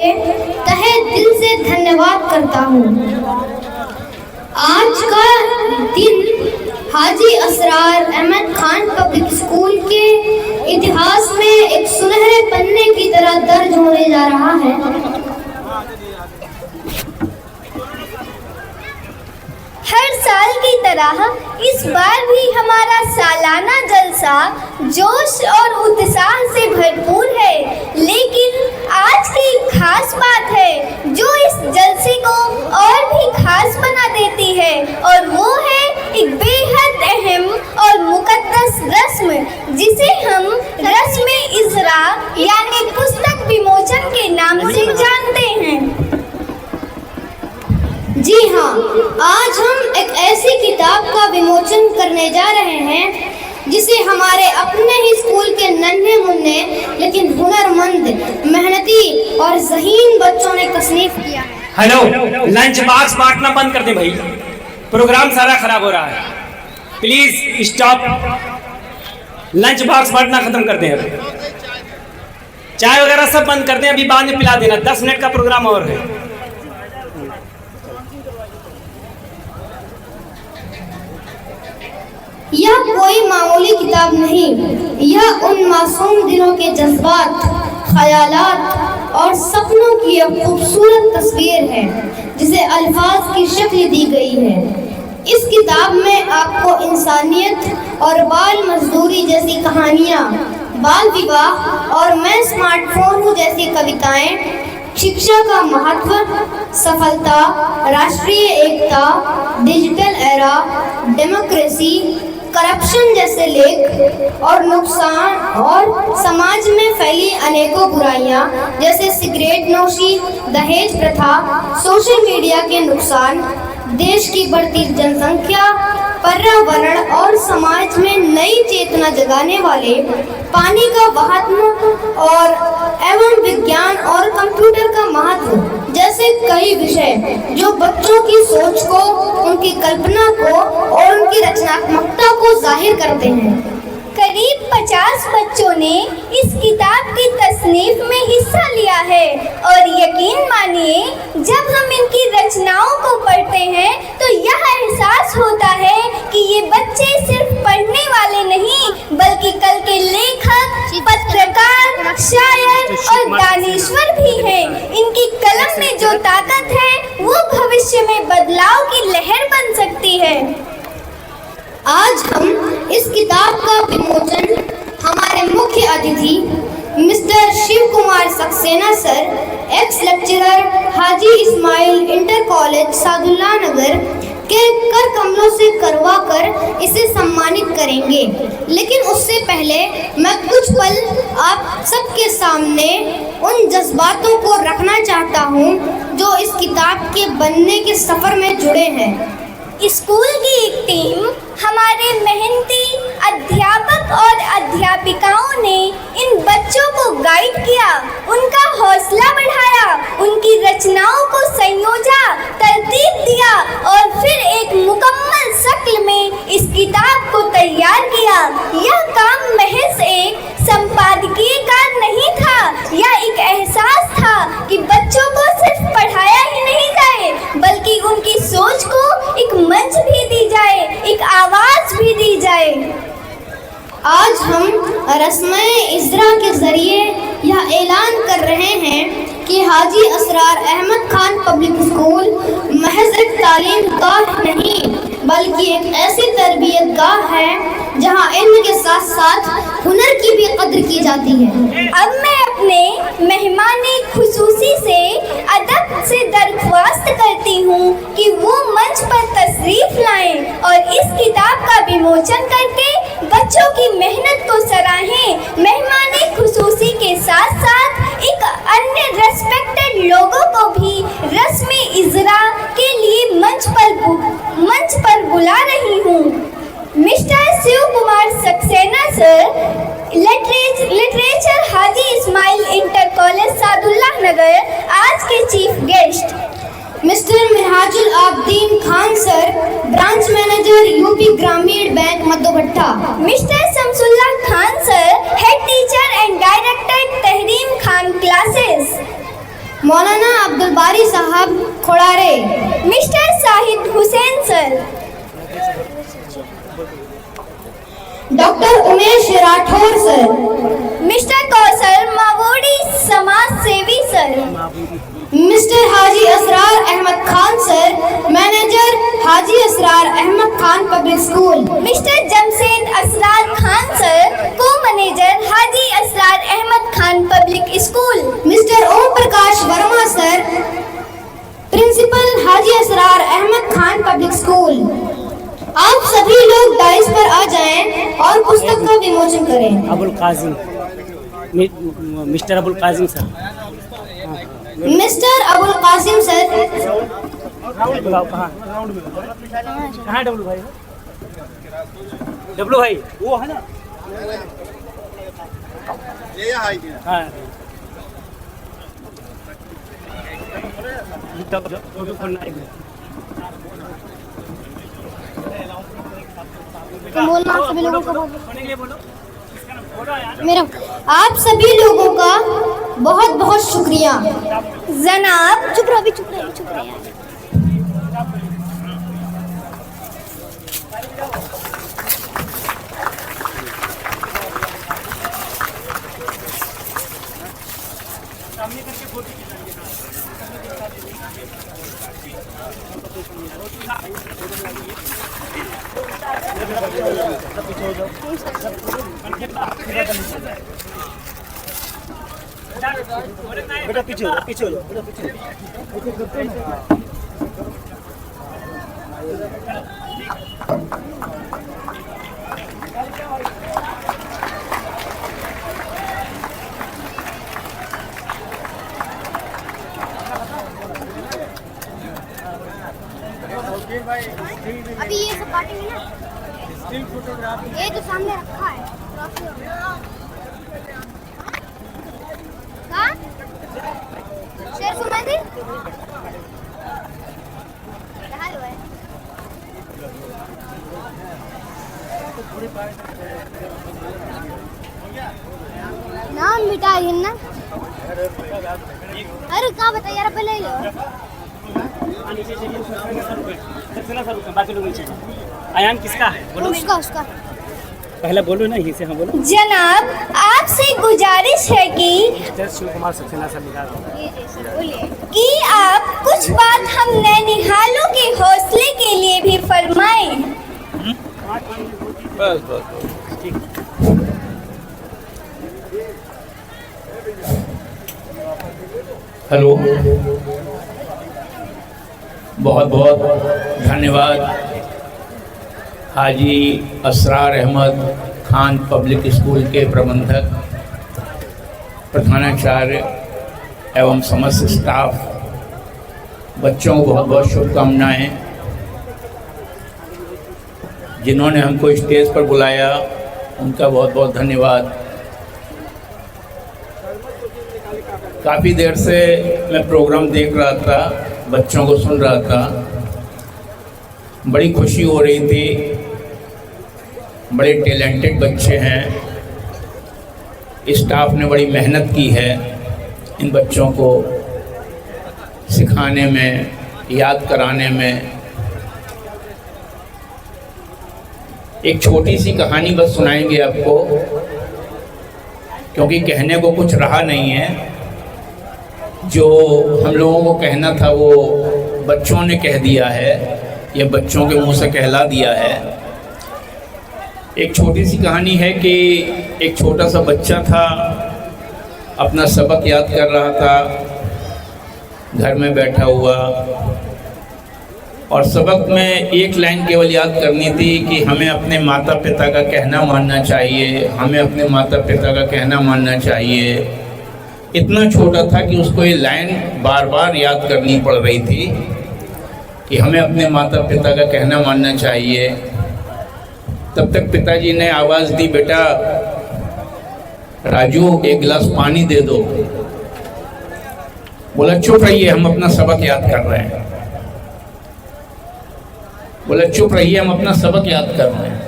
तहे दिल से धन्यवाद करता हूँ। आज का दिन हाजी असरार अहमद खान पब्लिक स्कूल के इतिहास में एक सुनहरे पन्ने की तरह दर्ज होने जा रहा है। हर साल की तरह इस बार भी हमारा सालाना जलसा जोश और उत्साह से भरपूर है, लेकिन आज की खास बात है जो इस जलसे को और भी खास बना देती है, और वो है एक बेहद अहम और मुकद्दस रस्म जिसे हम रस्म इज़रा यानी पुस्तक विमोचन के नाम से जानते हैं। जी हाँ, आज हम एक ऐसी किताब का विमोचन करने जा रहे हैं जिसे हमारे अपने ही स्कूल के नन्हे मुन्ने लेकिन हुनरमंद, मेहनती और ज़हीन बच्चों ने तसनीफ किया है। हेलो, लंच बॉक्स बांटना बंद कर दें भाई, प्रोग्राम सारा खराब हो रहा है। प्लीज स्टॉप, लंच बॉक्स बांटना खत्म कर दें। चाय वगैरह सब बंद कर दें, अभी बाद में पिला देना। 10 मिनट का प्रोग्राम और है। यह कोई मामूली किताब नहीं, यह उन मासूम दिनों के जज्बात, ख्यालात और सपनों की एक खूबसूरत तस्वीर है जिसे अल्फाज की शक्ल दी गई है। इस किताब में आपको इंसानियत और बाल मजदूरी जैसी कहानियाँ, बाल विवाह और मैं स्मार्टफोन हूँ जैसी कविताएं, शिक्षा का महत्व, सफलता, राष्ट्रीय एकता, डिजिटल एरा, डेमोक्रेसी, करप्शन जैसे लेख और नुकसान और समाज में फैली अनेकों बुराइयां जैसे सिगरेट नोशी, दहेज प्रथा, सोशल मीडिया के नुकसान, देश की बढ़ती जनसंख्या, पर्यावरण और समाज में नई चेतना जगाने वाले पानी का महत्व और एवं विज्ञान और कंप्यूटर का महत्व जैसे कई विषय जो बच्चों की सोच को, उनकी कल्पना को और उनकी रचनात्मकता को जाहिर करते हैं। करीब 50 बच्चों ने इस किताब की तसनीफ में हिस्सा लिया है, और यकीन मानिए जब हम इनकी रचनाओं को पढ़ते हैं तो यह एहसास होता है कि ये बच्चे सिर्फ पढ़ने वाले नहीं बल्कि कल के लेखक, पत्रकार, शायर और दानिश्वर भी हैं। इनकी कलम में जो ताकत है वो भविष्य में बदलाव की लहर बन सकती है। आज हम इस किताब का विमोचन हमारे मुख्य अतिथि mister Shiv Kumar Saxena sir, ex lecturer Haji Ismail inter college Sadulla Nagar के कर कमलों से करवा कर इसे सम्मानित करेंगे। लेकिन उससे पहले मैं कुछ पल आप सबके सामने उन जज्बातों को रखना चाहता हूँ जो इस किताब के बनने के सफ़र में जुड़े हैं। स्कूल की एक टीम हमारे मेहनती अध्यापक और अध्यापिकाओं ने इन बच्चों को गाइड किया, उनका हौसला बढ़ाया, उनकी रचनाओं को संयोजा, तरतीब दिया और फिर एक मुकम्मल शक्ल में इस किताब को तैयार किया। यह काम महज एक संपादकीय कार्य नहीं था, यह एक एहसास था कि बच्चों को सिर्फ पढ़ाया ही नहीं जाए बल्कि उनकी सोच को एक मंच भी दी जाए, एक आवाज भी दी जाए। आज हम रस्म-ए-इज़रा के जरिए यह ऐलान कर रहे हैं कि हाजी असरार अहमद खान पब्लिक स्कूल महज एक तालीम गाह नहीं बल्कि एक ऐसी तरबियत गाह है जहां इल्म के साथ साथ हुनर की भी कद्र की जाती है। अब मैं अपने मेहमाने खुसूसी से अदब से दरख्वास्त करती हूँ कि वो मंच पर तशरीफ लाएं और इस किताब का विमोचन करके बच्चों की मेहनत को सराहें। मेहमाने खुसूसी के साथ साथ एक अन्य रेस्पेक्टेड लोगों को भी रस्म-ए-इज़रा के लिए मंच पर बुला रही हूँ। Mister Shiv Kumar Saxena sir, literature Haji Ismail inter college Sadulla Nagar, आज के chief guest. Mister Minhajul Abdin Khan sir, branch manager UP Gramin bank Madhobhatta. Mister Shamsulla Khan sir, head teacher and director Tahreem Khan classes. Maulana Abdul Bari Sahab Khodare, mister Sahid Hussain sir, doctor Umesh Rathore sir, mister Kausar Mawodi समाज सेवी sir, mister Haji Asrar Ahmad Khan sir, manager Haji Asrar Ahmad Khan public school, mister Jamshed Asrar Khan sir, co manager Haji Asrar Ahmad Khan public school, mister Om Prakash Verma sir, principal Haji Asrar Ahmad Khan public school. आप सभी लोग dice पर आ जाएं और पुस्तक का विमोचन करें। Abul Kazim, mister Abul Kazim sir, mister Abul Kasim sir, कहाँ डब्लू भाई? डब्लू भाई वो है ना, ये हाँ बोलना आप सभी लोगों को मेरा आप सभी लोगों का बहुत बहुत शुक्रिया। जनाब चुप रहो, चुप रहो यार। बेटा पीछे हो, पीछे हो, बेटा पीछे अभी ये सब काटेंगे ना, ये तो सामने रखा है। कहाँ? शेर सुना दी? यहाँ लो है। नाम मिटा ना? अरे कहाँ बता यार, पहले लो। बाकी लोग नीचे। आयान किसका है? बोलो। उसका पहले बोलो ना, यही से हम बोलो। जनाब आपसे गुजारिश है कि शिव कुमार सक्सेना सर लिखा है कि आप कुछ बात हम नैनिहालों के हौसले के लिए भी फरमाएं। बस बस ठीक। हेलो, बहुत बहुत धन्यवाद हाजी असरार अहमद खान पब्लिक स्कूल के प्रबंधक, प्रधानाचार्य एवं समस्त स्टाफ, बच्चों को बहुत बहुत शुभकामनाएं। जिन्होंने हमको स्टेज पर बुलाया उनका बहुत बहुत धन्यवाद। काफ़ी देर से मैं प्रोग्राम देख रहा था, बच्चों को सुन रहा था, बड़ी खुशी हो रही थी। बड़े टैलेंटेड बच्चे हैं, स्टाफ ने बड़ी मेहनत की है इन बच्चों को सिखाने में, याद कराने में। एक छोटी सी कहानी बस सुनाएंगे आपको, क्योंकि कहने को कुछ रहा नहीं है। जो हम लोगों को कहना था वो बच्चों ने कह दिया है, या बच्चों के मुंह से कहला दिया है। एक छोटी सी कहानी है कि एक छोटा सा बच्चा था, अपना सबक याद कर रहा था घर में बैठा हुआ, और सबक में एक लाइन केवल याद करनी थी कि हमें अपने माता पिता का कहना मानना चाहिए, हमें अपने माता पिता का कहना मानना चाहिए। इतना छोटा था कि उसको ये लाइन बार बार याद करनी पड़ रही थी कि हमें अपने माता पिता का कहना मानना चाहिए। तब तक पिताजी ने आवाज़ दी, बेटा राजू एक गिलास पानी दे दो। बोला चुप रहिए, हम अपना सबक याद कर रहे हैं। बोला चुप रहिए, हम अपना सबक याद कर रहे हैं।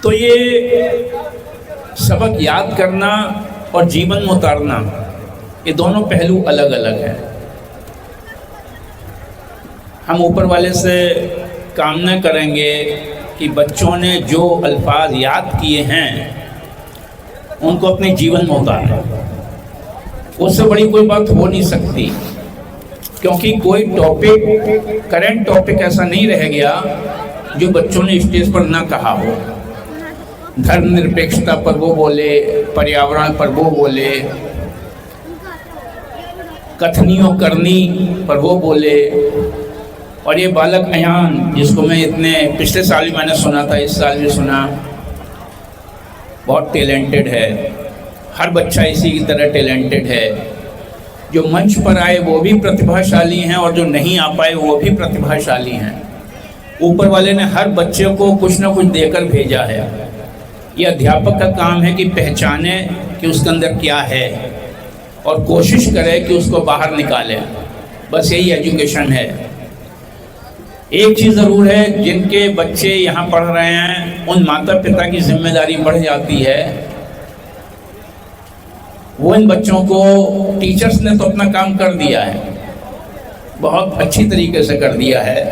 तो ये सबक याद करना और जीवन में उतारना ये दोनों पहलू अलग अलग हैं। हम ऊपर वाले से कामना करेंगे कि बच्चों ने जो अल्फाज याद किए हैं उनको अपने जीवन में उतारें। उससे बड़ी कोई बात हो नहीं सकती, क्योंकि कोई टॉपिक, करंट टॉपिक ऐसा नहीं रह गया जो बच्चों ने स्टेज पर ना कहा हो। धर्मनिरपेक्षता पर वो बोले, पर्यावरण पर वो बोले, कथनियों करनी पर वो बोले। और ये बालक अयान, जिसको मैं इतने पिछले साल भी मैंने सुना था, इस साल भी सुना, बहुत टैलेंटेड है। हर बच्चा इसी की तरह टैलेंटेड है। जो मंच पर आए वो भी प्रतिभाशाली हैं और जो नहीं आ पाए वो भी प्रतिभाशाली हैं। ऊपर वाले ने हर बच्चे को कुछ ना कुछ देकर भेजा है। ये अध्यापक का काम है कि पहचाने कि उसके अंदर क्या है और कोशिश करे कि उसको बाहर निकाले। बस यही एजुकेशन है। एक चीज़ ज़रूर है, जिनके बच्चे यहाँ पढ़ रहे हैं उन माता पिता की जिम्मेदारी बढ़ जाती है। वो इन बच्चों को, टीचर्स ने तो अपना काम कर दिया है, बहुत अच्छी तरीके से कर दिया है,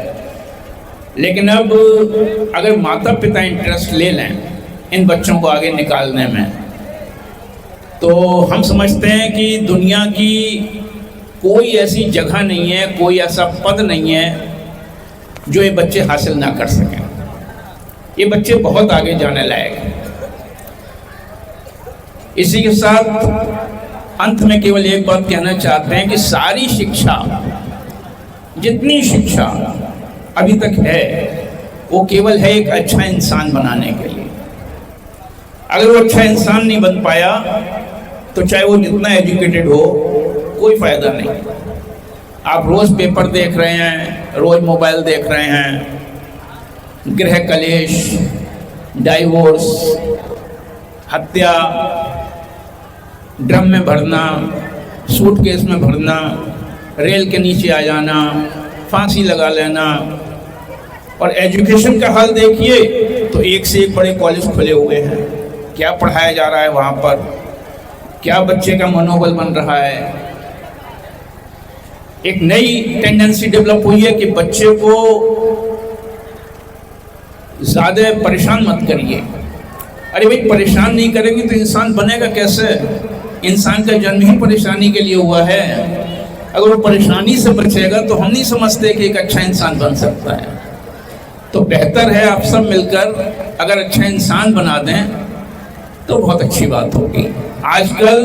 लेकिन अब अगर माता पिता इंटरेस्ट ले लें इन बच्चों को आगे निकालने में, तो हम समझते हैं कि दुनिया की कोई ऐसी जगह नहीं है, कोई ऐसा पद नहीं है जो ये बच्चे हासिल ना कर सकें। ये बच्चे बहुत आगे जाने लायक हैं। इसी के साथ अंत में केवल एक बात कहना चाहते हैं कि सारी शिक्षा, जितनी शिक्षा अभी तक है, वो केवल है एक अच्छा इंसान बनाने के लिए। अगर वो अच्छा इंसान नहीं बन पाया तो चाहे वो जितना एजुकेटेड हो, कोई फायदा नहीं। आप रोज़ पेपर देख रहे हैं, रोज़ मोबाइल देख रहे हैं, गृह कलेश, डाइवोर्स, हत्या, ड्रम में भरना, सूटकेस में भरना, रेल के नीचे आ जाना, फांसी लगा लेना। और एजुकेशन का हाल देखिए तो एक से एक बड़े कॉलेज खुले हुए हैं। क्या पढ़ाया जा रहा है वहाँ पर, क्या बच्चे का मनोबल बन रहा है। एक नई टेंडेंसी डेवलप हुई है कि बच्चे को ज़्यादा परेशान मत करिए। अरे भाई, परेशान नहीं करेंगे तो इंसान बनेगा कैसे? इंसान का जन्म ही परेशानी के लिए हुआ है। अगर वो परेशानी से बचेगा तो हम नहीं समझते कि एक अच्छा इंसान बन सकता है। तो बेहतर है आप सब मिलकर अगर अच्छा इंसान बना दें तो बहुत अच्छी बात होगी। आजकल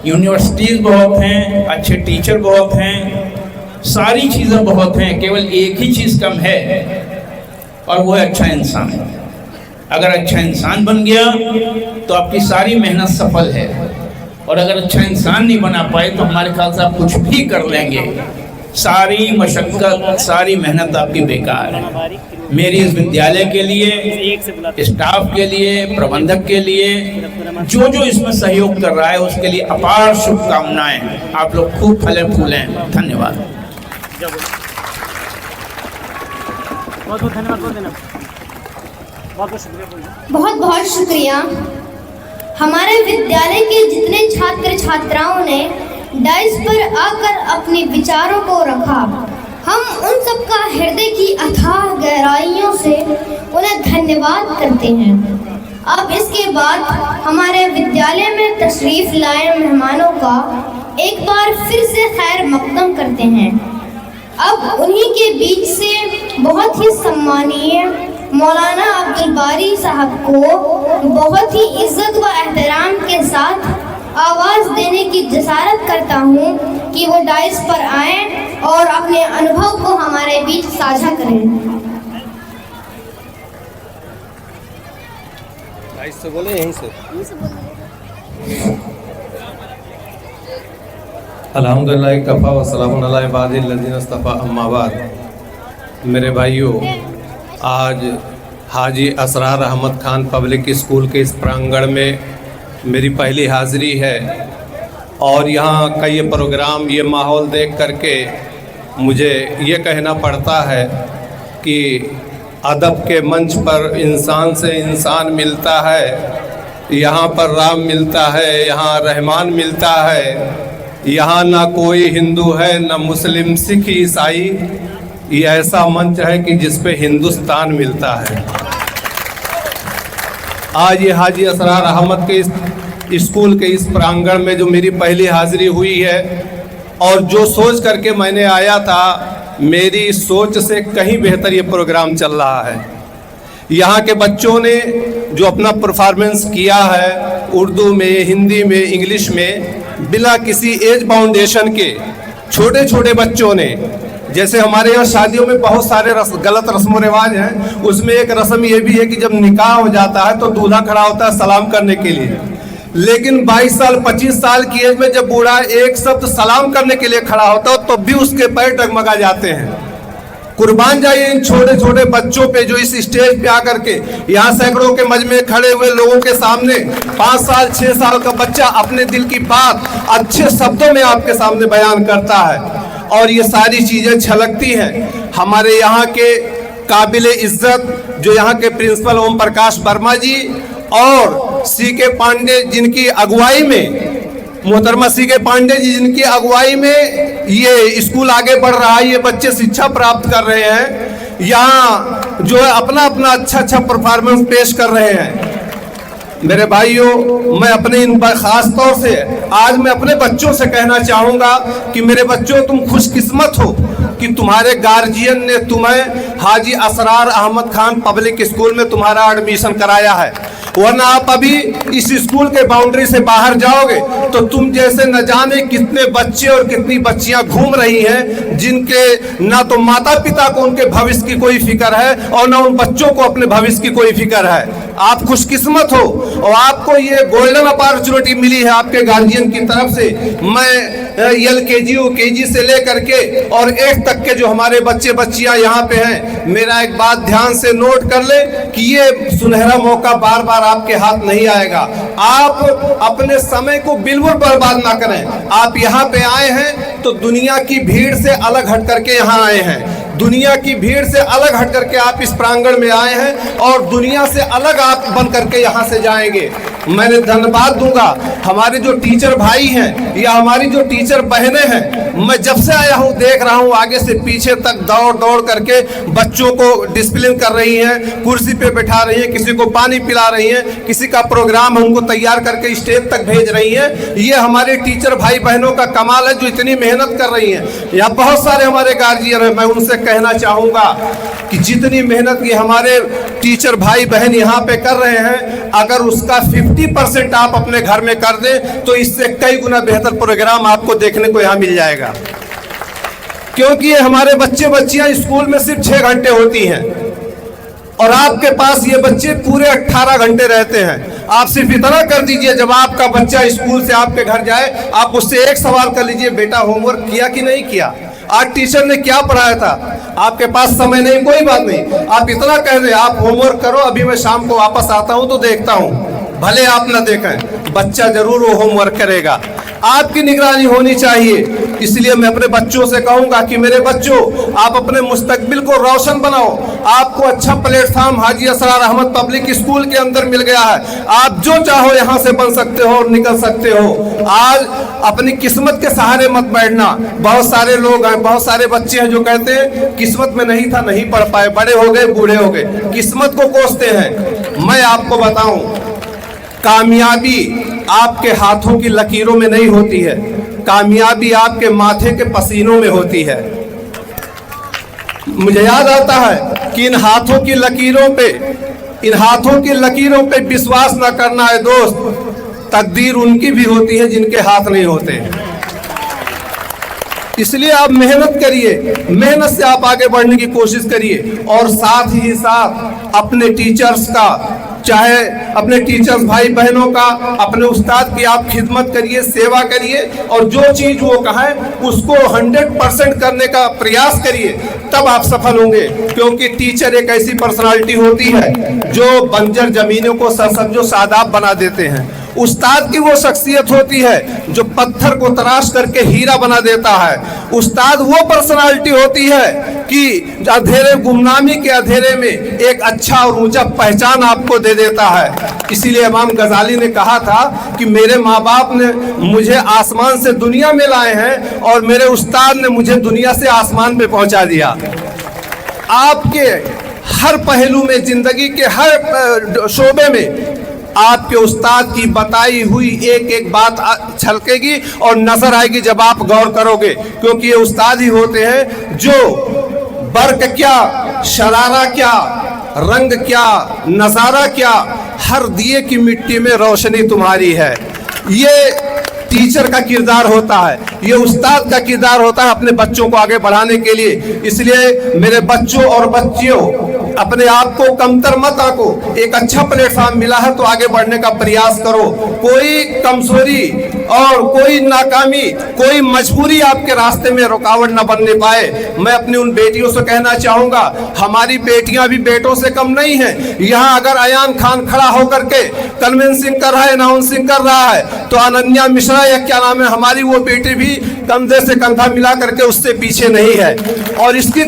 यूनिवर्सिटीज़ बहुत हैं, अच्छे टीचर बहुत हैं, सारी चीज़ें बहुत हैं, केवल एक ही चीज़ कम है और वो है अच्छा इंसान। अगर अच्छा इंसान बन गया तो आपकी सारी मेहनत सफल है, और अगर अच्छा इंसान नहीं बना पाए तो हमारे ख्याल से आप कुछ भी कर लेंगे, सारी मशक्क़त, सारी मेहनत आपकी बेकार है। मेरी इस विद्यालय के लिए, स्टाफ के लिए, प्रबंधक के लिए, जो जो इसमें सहयोग कर रहा है उसके लिए अपार शुभकामनाएं। आप लोग खूब फले फूलें। धन्यवाद। बहुत बहुत धन्यवाद। बहुत बहुत शुक्रिया। हमारे विद्यालय के जितने छात्र छात्राओं ने डाइस पर आकर अपने विचारों को रखा, हम उन सबका हृदय की अथाह गहराइयों से उन्हें धन्यवाद करते हैं। अब इसके बाद हमारे विद्यालय में तशरीफ़ लाए मेहमानों का एक बार फिर से खैर मक़दम करते हैं। अब उन्हीं के बीच से बहुत ही सम्मानीय मौलाना अब्दुल बारी साहब को बहुत ही इज्जत व एहतराम के साथ आवाज़ देने की जसारत करता हूँ कि वो डाइस पर आएं और अपने अनुभव को हमारे बीच साझा करें। डाइस से बोले, यहीं से। अल्हम्दुलिल्लाह कफ़ा व सलामुन अला इबादिल्लज़ीना इस्तफ़ा, अम्मा बाद। मेरे भाइयों, आज हाजी असरार अहमद खान पब्लिक स्कूल के इस प्रांगण में मेरी पहली हाज़िरी है, और यहाँ का ये प्रोग्राम, ये माहौल देख करके मुझे ये कहना पड़ता है कि अदब के मंच पर इंसान से इंसान मिलता है। यहाँ पर राम मिलता है, यहाँ रहमान मिलता है, यहाँ ना कोई हिंदू है, ना मुस्लिम, सिख, ईसाई। ये ऐसा मंच है कि जिस पे हिंदुस्तान मिलता है। आज ये हाजी असरार अहमद के इस स्कूल के इस प्रांगण में जो मेरी पहली हाजिरी हुई है, और जो सोच करके मैंने आया था, मेरी सोच से कहीं बेहतर ये प्रोग्राम चल रहा है। यहाँ के बच्चों ने जो अपना परफॉर्मेंस किया है, उर्दू में, हिंदी में, इंग्लिश में, बिना किसी एज बाउंडेशन के, छोटे छोटे बच्चों ने, जैसे हमारे यहाँ शादियों में बहुत सारे गलत रस्म व रिवाज हैं, उसमें एक रस्म ये भी है कि जब निकाह हो जाता है तो दूल्हा खड़ा होता है सलाम करने के लिए। लेकिन 22 साल 25 साल की एज में जब बूढ़ा एक शब्द सलाम करने के लिए खड़ा होता है तो भी उसके पैर डगमगा जाते हैं। कुर्बान जाइए इन छोटे छोटे बच्चों पे जो इस स्टेज पे आकर के यहाँ सैकड़ों के मजमे खड़े हुए लोगों के सामने 5 साल 6 साल का बच्चा अपने दिल की बात अच्छे शब्दों में आपके सामने बयान करता है, और ये सारी चीज़ें छलकती हैं। हमारे यहाँ के काबिले इज्जत जो यहाँ के प्रिंसिपल ओम प्रकाश वर्मा जी और सी.के. पांडे जिनकी अगुवाई में, मोहतरमा सी.के. पांडे जी जिनकी अगुवाई में ये स्कूल आगे बढ़ रहा है, ये बच्चे शिक्षा प्राप्त कर रहे हैं, यहाँ जो है अपना अपना अच्छा परफॉर्मेंस पेश कर रहे हैं। मेरे भाइयों, मैं अपने इन खास तौर से आज मैं अपने बच्चों से कहना चाहूँगा कि मेरे बच्चों, तुम खुशकिस्मत हो कि तुम्हारे गार्जियन ने तुम्हें हाजी असरार अहमद खान पब्लिक स्कूल में तुम्हारा एडमिशन कराया है, वरना आप अभी इस स्कूल के बाउंड्री से बाहर जाओगे तो तुम जैसे न जाने कितने बच्चे और कितनी बच्चियां घूम रही हैं, जिनके ना तो माता पिता को उनके भविष्य की कोई फिक्र है और ना उन बच्चों को अपने भविष्य की कोई फिक्र है। आप खुशकिस्मत हो और आपको ये गोल्डन अपॉर्चुनिटी मिली है आपके गार्जियन की तरफ से। मैं LKG UKG से लेकर के और 8 तक के जो हमारे बच्चे बच्चियां यहाँ पे हैं, मेरा एक बात ध्यान से नोट कर ले कि ये सुनहरा मौका बार बार आपके हाथ नहीं आएगा। आप अपने समय को बिल्कुल बर्बाद ना करें। आप यहाँ पे आए हैं तो दुनिया की भीड़ से अलग हट करके यहाँ आए हैं, दुनिया की भीड़ से अलग हट करके आप इस प्रांगण में आए हैं और दुनिया से अलग आप बन करके यहाँ से जाएंगे। मैंने धन्यवाद दूंगा हमारे जो टीचर भाई हैं या हमारी जो टीचर बहनें हैं। मैं जब से आया हूँ देख रहा हूँ आगे से पीछे तक दौड़ दौड़ करके बच्चों को डिसिप्लिन कर रही हैं, कुर्सी पे बैठा रही हैं, किसी को पानी पिला रही हैं, किसी का प्रोग्राम है उनको तैयार करके स्टेज तक भेज रही हैं। ये हमारे टीचर भाई बहनों का कमाल है जो इतनी मेहनत कर रही हैं। यहाँ बहुत सारे हमारे गार्जियन हैं, मैं उनसे कहना चाहूँगा कि जितनी मेहनत ये हमारे टीचर भाई बहन यहाँ पे कर रहे हैं, अगर उसका 50% आप अपने घर में कर दें तो इससे कई गुना बेहतर प्रोग्राम आपको देखने को यहाँ मिल जाएगा। क्योंकि ये हमारे बच्चे बच्चियां स्कूल में सिर्फ 6 घंटे होती हैं और आपके पास ये बच्चे पूरे 18 घंटे रहते हैं। आप सिर्फ इतना कर दीजिए, जब आपका बच्चा स्कूल से आपके घर जाए आप उससे एक सवाल कर लीजिए, बेटा होमवर्क किया कि नहीं किया, आज टीचर ने क्या पढ़ाया था। आपके पास समय नहीं, कोई बात नहीं, आप इतना कह दें आप होमवर्क करो, अभी मैं शाम को वापस आता हूं तो देखता हूं। भले आप न देखें, बच्चा जरूर वो होमवर्क करेगा। आपकी निगरानी होनी चाहिए। इसलिए मैं अपने बच्चों से कहूंगा कि मेरे बच्चों, आप अपने मुस्तकबिल को रोशन बनाओ। आपको अच्छा प्लेटफॉर्म हाजी असरार अहमद पब्लिक स्कूल के अंदर मिल गया है। आप जो चाहो यहाँ से बन सकते हो और निकल सकते हो। आज अपनी किस्मत के सहारे मत बैठना। बहुत सारे लोग हैं, बहुत सारे बच्चे हैं जो कहते हैं किस्मत में नहीं था, नहीं पढ़ पाए, बड़े हो गए, बूढ़े हो गए, किस्मत को कोसते हैं। मैं आपको बताऊं, कामयाबी आपके हाथों की लकीरों में नहीं होती है, कामयाबी आपके माथे के पसीनों में होती है। मुझे याद आता है कि इन हाथों की लकीरों पे विश्वास न करना है दोस्त, तकदीर उनकी भी होती है जिनके हाथ नहीं होते। इसलिए आप मेहनत करिए, मेहनत से आप आगे बढ़ने की कोशिश करिए और साथ ही साथ अपने टीचर्स का, चाहे अपने टीचर्स भाई बहनों का, अपने उस्ताद की आप खिदमत करिए, सेवा करिए और जो चीज वो कहें उसको 100% करने का प्रयास करिए, तब आप सफल होंगे। क्योंकि टीचर एक ऐसी पर्सनालिटी होती है जो बंजर जमीनों को सरसब्जो शादाब बना देते हैं। उस्ताद की वो शख्सियत होती है जो पत्थर को तराश करके हीरा बना देता है। उस्ताद वो पर्सनालिटी होती है कि अंधेरे गुमनामी के अंधेरे में एक अच्छा और ऊंचा पहचान आपको दे देता है। इसीलिए इमाम गजाली ने कहा था कि मेरे माँ बाप ने मुझे आसमान से दुनिया में लाए हैं और मेरे उस्ताद ने मुझे दुनिया से आसमान पे पहुंचा दिया। आपके हर पहलू में, जिंदगी के हर शोबे में आपके उस्ताद की बताई हुई एक एक बात छलकेगी और नजर आएगी जब आप गौर करोगे, क्योंकि ये उस्ताद ही होते हैं जो बर्क क्या, शरारा क्या, रंग क्या, नजारा क्या, हर दिए की मिट्टी में रोशनी तुम्हारी है। ये टीचर का किरदार होता है, ये उस्ताद का किरदार होता है अपने बच्चों को आगे बढ़ाने के लिए। इसलिए मेरे बच्चों और बच्चियों, अपने आप को कमतर मत आंको। एक अच्छा प्लेटफॉर्म मिला है तो आगे बढ़ने का प्रयास करो। कोई कमजोरी और कोई नाकामी, कोई मजबूरी आपके रास्ते में रुकावट न बनने पाए। मैं अपनी उन बेटियों से कहना चाहूंगा, हमारी बेटियां भी बेटों से कम नहीं हैं। यहाँ अगर अयान खान खड़ा होकर के कन्विंसिंग कर रहा है, अनाउंसिंग कर रहा है, तो अनन्या मिश्रा या क्या नाम है, हमारी वो बेटी भी कंधे से कंधा मिला करके उससे पीछे नहीं है। और इसकी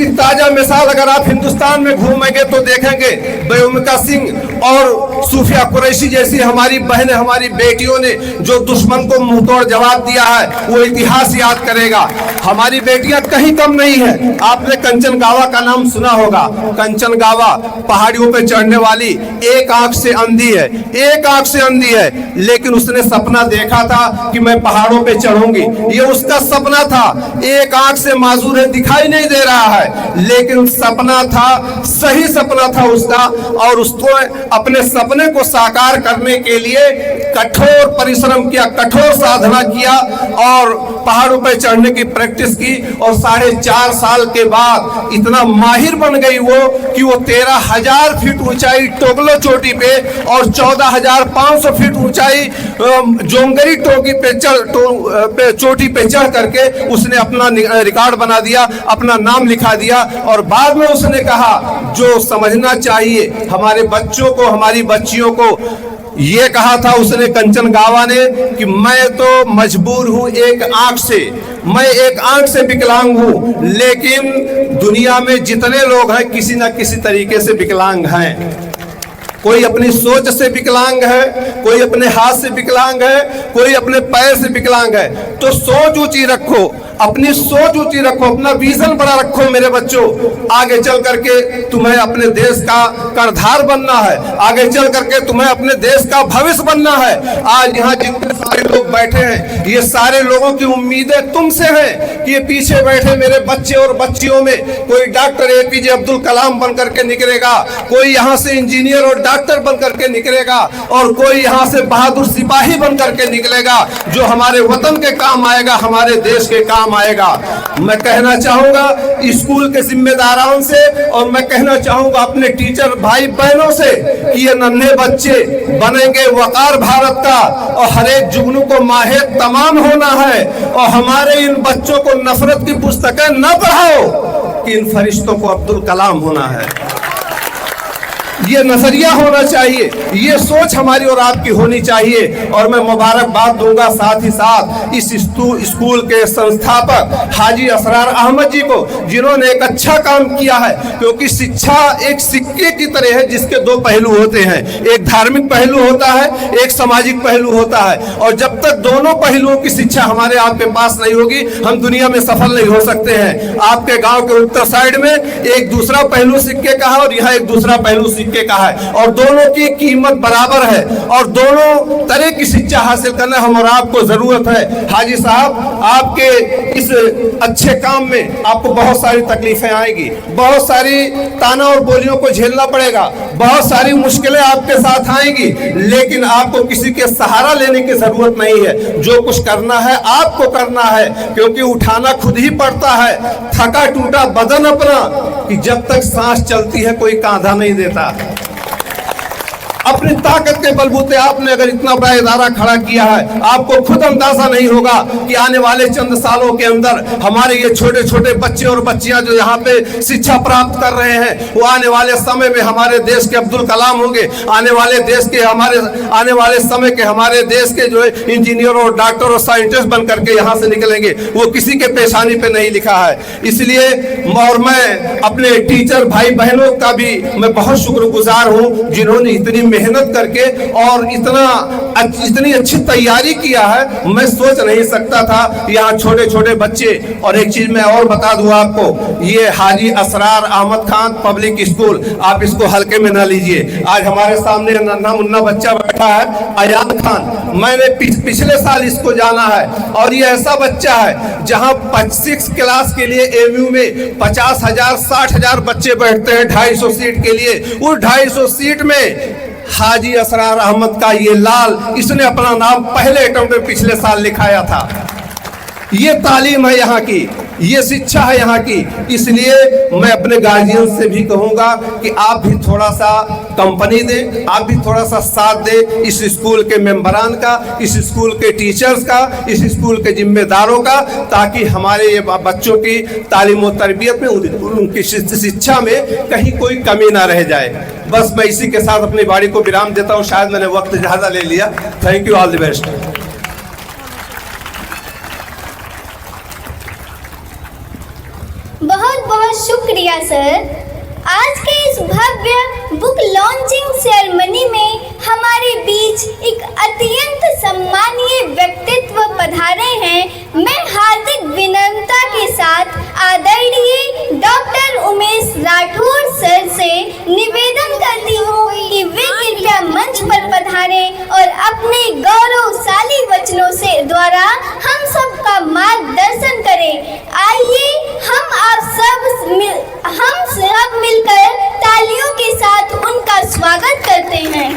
ताजा मिसाल अगर आप हिंदुस्तान में घूमेंगे तो देखेंगे, बेउमिका सिंह और सूफिया कुरैशी जैसी हमारी बहनें, हमारी बेटियों ने जो दुश्मन को मुंहतोड़ जवाब दिया है, वो इतिहास याद करेगा। हमारी बेटियां कहीं कम नहीं है। आपने कंचन गावा का नाम सुना होगा। कंचन गावा पहाड़ियों पे चढ़ने वाली, एक आंख से अंधी है, एक आंख से अंधी है, लेकिन उसने सपना देखा था कि मैं पहाड़ों पे चढ़ूंगी। ये उसका सपना था। एक आंख से माजूर है, दिखाई नहीं दे रहा है, लेकिन सपना था, सही सपना था उसका। और उसको अपने सपने को साकार करने के लिए कठोर परिश्रम किया, कठोर साधना किया और पहाड़ों पर चढ़ने की प्रैक्टिस की। और 4.5 साल के बाद इतना माहिर बन गई वो कि वो 13,000 फीट ऊंचाई टोगलो चोटी पे और 14,500 फीट ऊंचाई जोंगरी चोटी पे चढ़ करके उसने अपना रिकॉर्ड बना दिया, अपना नाम लिखा दिया। और बाद में उसने कहा, जो समझना चाहिए हमारे बच्चों को, हमारी बच्चियों को, ये कहा था उसने, कंचन गावा ने, कि मैं तो मजबूर हूं एक आंख से, मैं एक आंख से विकलांग हूं, लेकिन दुनिया में जितने लोग हैं किसी न किसी तरीके से विकलांग हैं। कोई अपनी सोच से विकलांग है, कोई अपने हाथ से विकलांग है, कोई अपने पैर से विकलांग है। तो सोच ऊंची रखो, अपनी सोच ऊंची रखो, अपना विजन बड़ा रखो मेरे बच्चों। आगे चल करके तुम्हें अपने देश का कर्णधार बनना है, आगे चल करके तुम्हें अपने देश का भविष्य बनना है। आज यहाँ जितने सारे लोग बैठे हैं, ये सारे लोगों की उम्मीदें तुमसे हैं कि ये पीछे बैठे मेरे बच्चे और बच्चियों में कोई डॉक्टर APJ अब्दुल कलाम बन करके निकलेगा, कोई यहाँ से इंजीनियर और डॉक्टर बन करके निकलेगा, और कोई यहाँ से बहादुर सिपाही बन करके निकलेगा जो हमारे वतन के काम आएगा, हमारे देश के काम आएगा। मैं कहना चाहूंगा स्कूल के जिम्मेदारों से, और मैं कहना चाहूंगा अपने टीचर भाई बहनों से कि ये नन्हे बच्चे बनेंगे वकार भारत का, और हर एक जुगनू को माहे तमाम होना है। और हमारे इन बच्चों को नफरत की पुस्तकें न पढ़ाओ कि इन फरिश्तों को अब्दुल कलाम होना है। ये नजरिया होना चाहिए, ये सोच हमारी और आपकी होनी चाहिए। और मैं मुबारकबाद दूंगा साथ ही साथ इस स्कूल के संस्थापक हाजी असरार अहमद जी को, जिन्होंने एक अच्छा काम किया है। क्योंकि शिक्षा एक सिक्के की तरह है जिसके दो पहलू होते हैं, एक धार्मिक पहलू होता है, एक सामाजिक पहलू होता है। और जब तक दोनों पहलुओं की शिक्षा हमारे आपके पास नहीं होगी, हम दुनिया में सफल नहीं हो सकते हैं। आपके गाँव के उत्तर साइड में एक दूसरा पहलू सिक्के का है और यहाँ एक दूसरा पहलू सिक्के का है, और दोनों की कीमत बराबर है, और दोनों तरह की शिक्षा हासिल करना हम और आपको जरूरत है। हाजी साहब, आपके इस अच्छे काम में आपको बहुत सारी तकलीफें आएगी, बहुत सारी ताना और बोलियों को झेलना पड़ेगा, बहुत सारी मुश्किलें आपके साथ आएंगी, लेकिन आपको किसी के सहारा लेने की जरूरत नहीं है। जो कुछ करना है आपको करना है, क्योंकि उठाना खुद ही पड़ता है। थका टूटा बदन अपना, कि जब तक सांस चलती है कोई कांधा नहीं देता। अपनी ताकत के बलबूते आपने अगर इतना बड़ा इदारा खड़ा किया है, आपको खुद अंदाजा नहीं होगा कि आने वाले चंद सालों के अंदर हमारे ये छोटे छोटे बच्चे और बच्चियां जो यहाँ पे शिक्षा प्राप्त कर रहे हैं, वो आने वाले समय में हमारे देश के अब्दुल कलाम होंगे, आने वाले समय के हमारे देश के जो है इंजीनियर और डॉक्टर और साइंटिस्ट बन करके यहाँ से निकलेंगे। वो किसी के पेशानी पे नहीं लिखा है। इसलिए और मैं अपने टीचर भाई बहनों का भी मैं बहुत शुक्रगुजार हूँ, जिन्होंने इतनी मेहनत करके और इतनी अच्छी तैयारी किया है। मैं सोच नहीं सकता था यहाँ छोटे छोटे बच्चे। और एक चीज मैं और बता दूं आपको, ये हाजी असरार अहमद खान पब्लिक स्कूल, आप इसको हल्के में ना लीजिए। आज हमारे सामने नन्हा मुन्ना बच्चा बैठा है, अयान खान। मैंने पिछले साल इसको जाना है और ये ऐसा बच्चा है जहां 6 क्लास के लिए एमयू में 50,000 60,000 बच्चे बैठते हैं 250 सीट के लिए। उस 250 सीट में हाजी असरार अहमद का ये लाल, इसने अपना नाम पहले अटेम्प्ट में पिछले साल लिखाया था। ये तालीम है यहाँ की, ये शिक्षा है यहाँ की। इसलिए मैं अपने गार्जियन से भी कहूँगा कि आप भी थोड़ा सा कंपनी दें, आप भी थोड़ा सा साथ दें इस स्कूल के मेंबरान का, इस स्कूल के टीचर्स का, इस स्कूल के जिम्मेदारों का, ताकि हमारे ये बच्चों की तालीम और तरबियत में, उनकी शिक्षा में कहीं कोई कमी ना रह जाए। बस मैं इसी के साथ अपनी बाड़ी को विराम देता हूँ। शायद मैंने वक्त ज़्यादा ले लिया। Thank you, all the best. बहुत बहुत शुक्रिया सर। आज के इस भव्य बुक लॉन्चिंग सेरेमनी में हमारे बीच एक अत्यंत सम्मानीय व्यक्तित्व पधारे हैं। मैं हार्दिक विनम्रता के साथ आदरणीय डॉक्टर उमेश राठौर सर से निवेदन करती हूँ कि वे कृपया मंच पर पधारें और अपने गौरवशाली वचनों से द्वारा हम सब का मार्गदर्शन करें। आइए हम सब मिलकर तालियों के साथ उनका स्वागत करते हैं।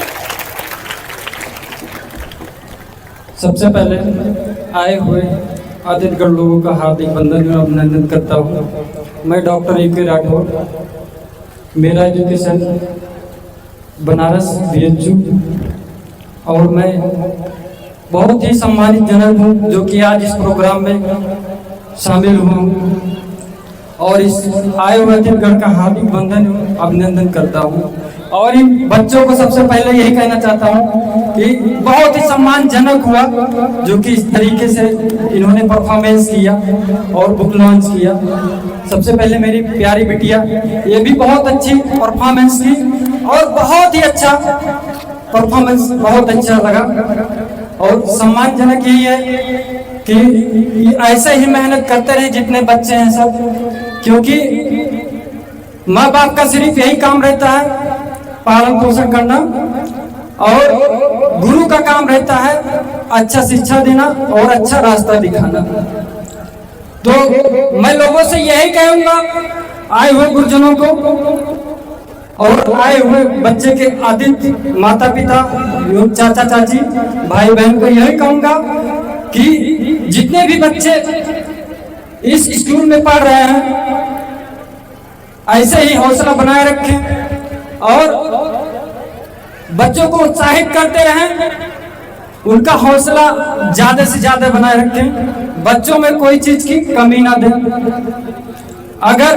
सबसे पहले आए हुए अतिथिगण लोगों का हार्दिक वंदन और अभिनंदन करता हूँ। मैं डॉक्टर ए के राठौर, मेरा एजुकेशन बनारस BHU, और मैं बहुत ही सम्मानित जनक हूँ जो कि आज इस प्रोग्राम में शामिल हूँ और इस आए हुए अतिथिगण का हार्दिक वंदन अभिनंदन करता हूँ। और इन बच्चों को सबसे पहले यही कहना चाहता हूँ कि बहुत ही सम्मानजनक हुआ जो कि इस तरीके से इन्होंने परफॉर्मेंस किया और बुक लॉन्च किया। सबसे पहले मेरी प्यारी बिटिया, ये भी बहुत अच्छी परफॉर्मेंस की और बहुत ही अच्छा परफॉर्मेंस, बहुत अच्छा लगा। और सम्मानजनक यही है कि ऐसे ही मेहनत करते रहे जितने बच्चे हैं सब, क्योंकि माँ बाप का सिर्फ यही काम रहता है पालन पोषण करना, और गुरु का काम रहता है अच्छा शिक्षा देना और अच्छा रास्ता दिखाना। तो मैं लोगों से यही कहूंगा, आए हुए गुरुजनों को और आए हुए बच्चे के आदित्य माता पिता, चाचा चाची, भाई बहन को यही कहूंगा कि जितने भी बच्चे इस स्कूल में पढ़ रहे हैं ऐसे ही हौसला बनाए रखें और बच्चों को उत्साहित करते रहें, उनका हौसला ज्यादा से ज्यादा बनाए रखें, बच्चों में कोई चीज की कमी ना दें। अगर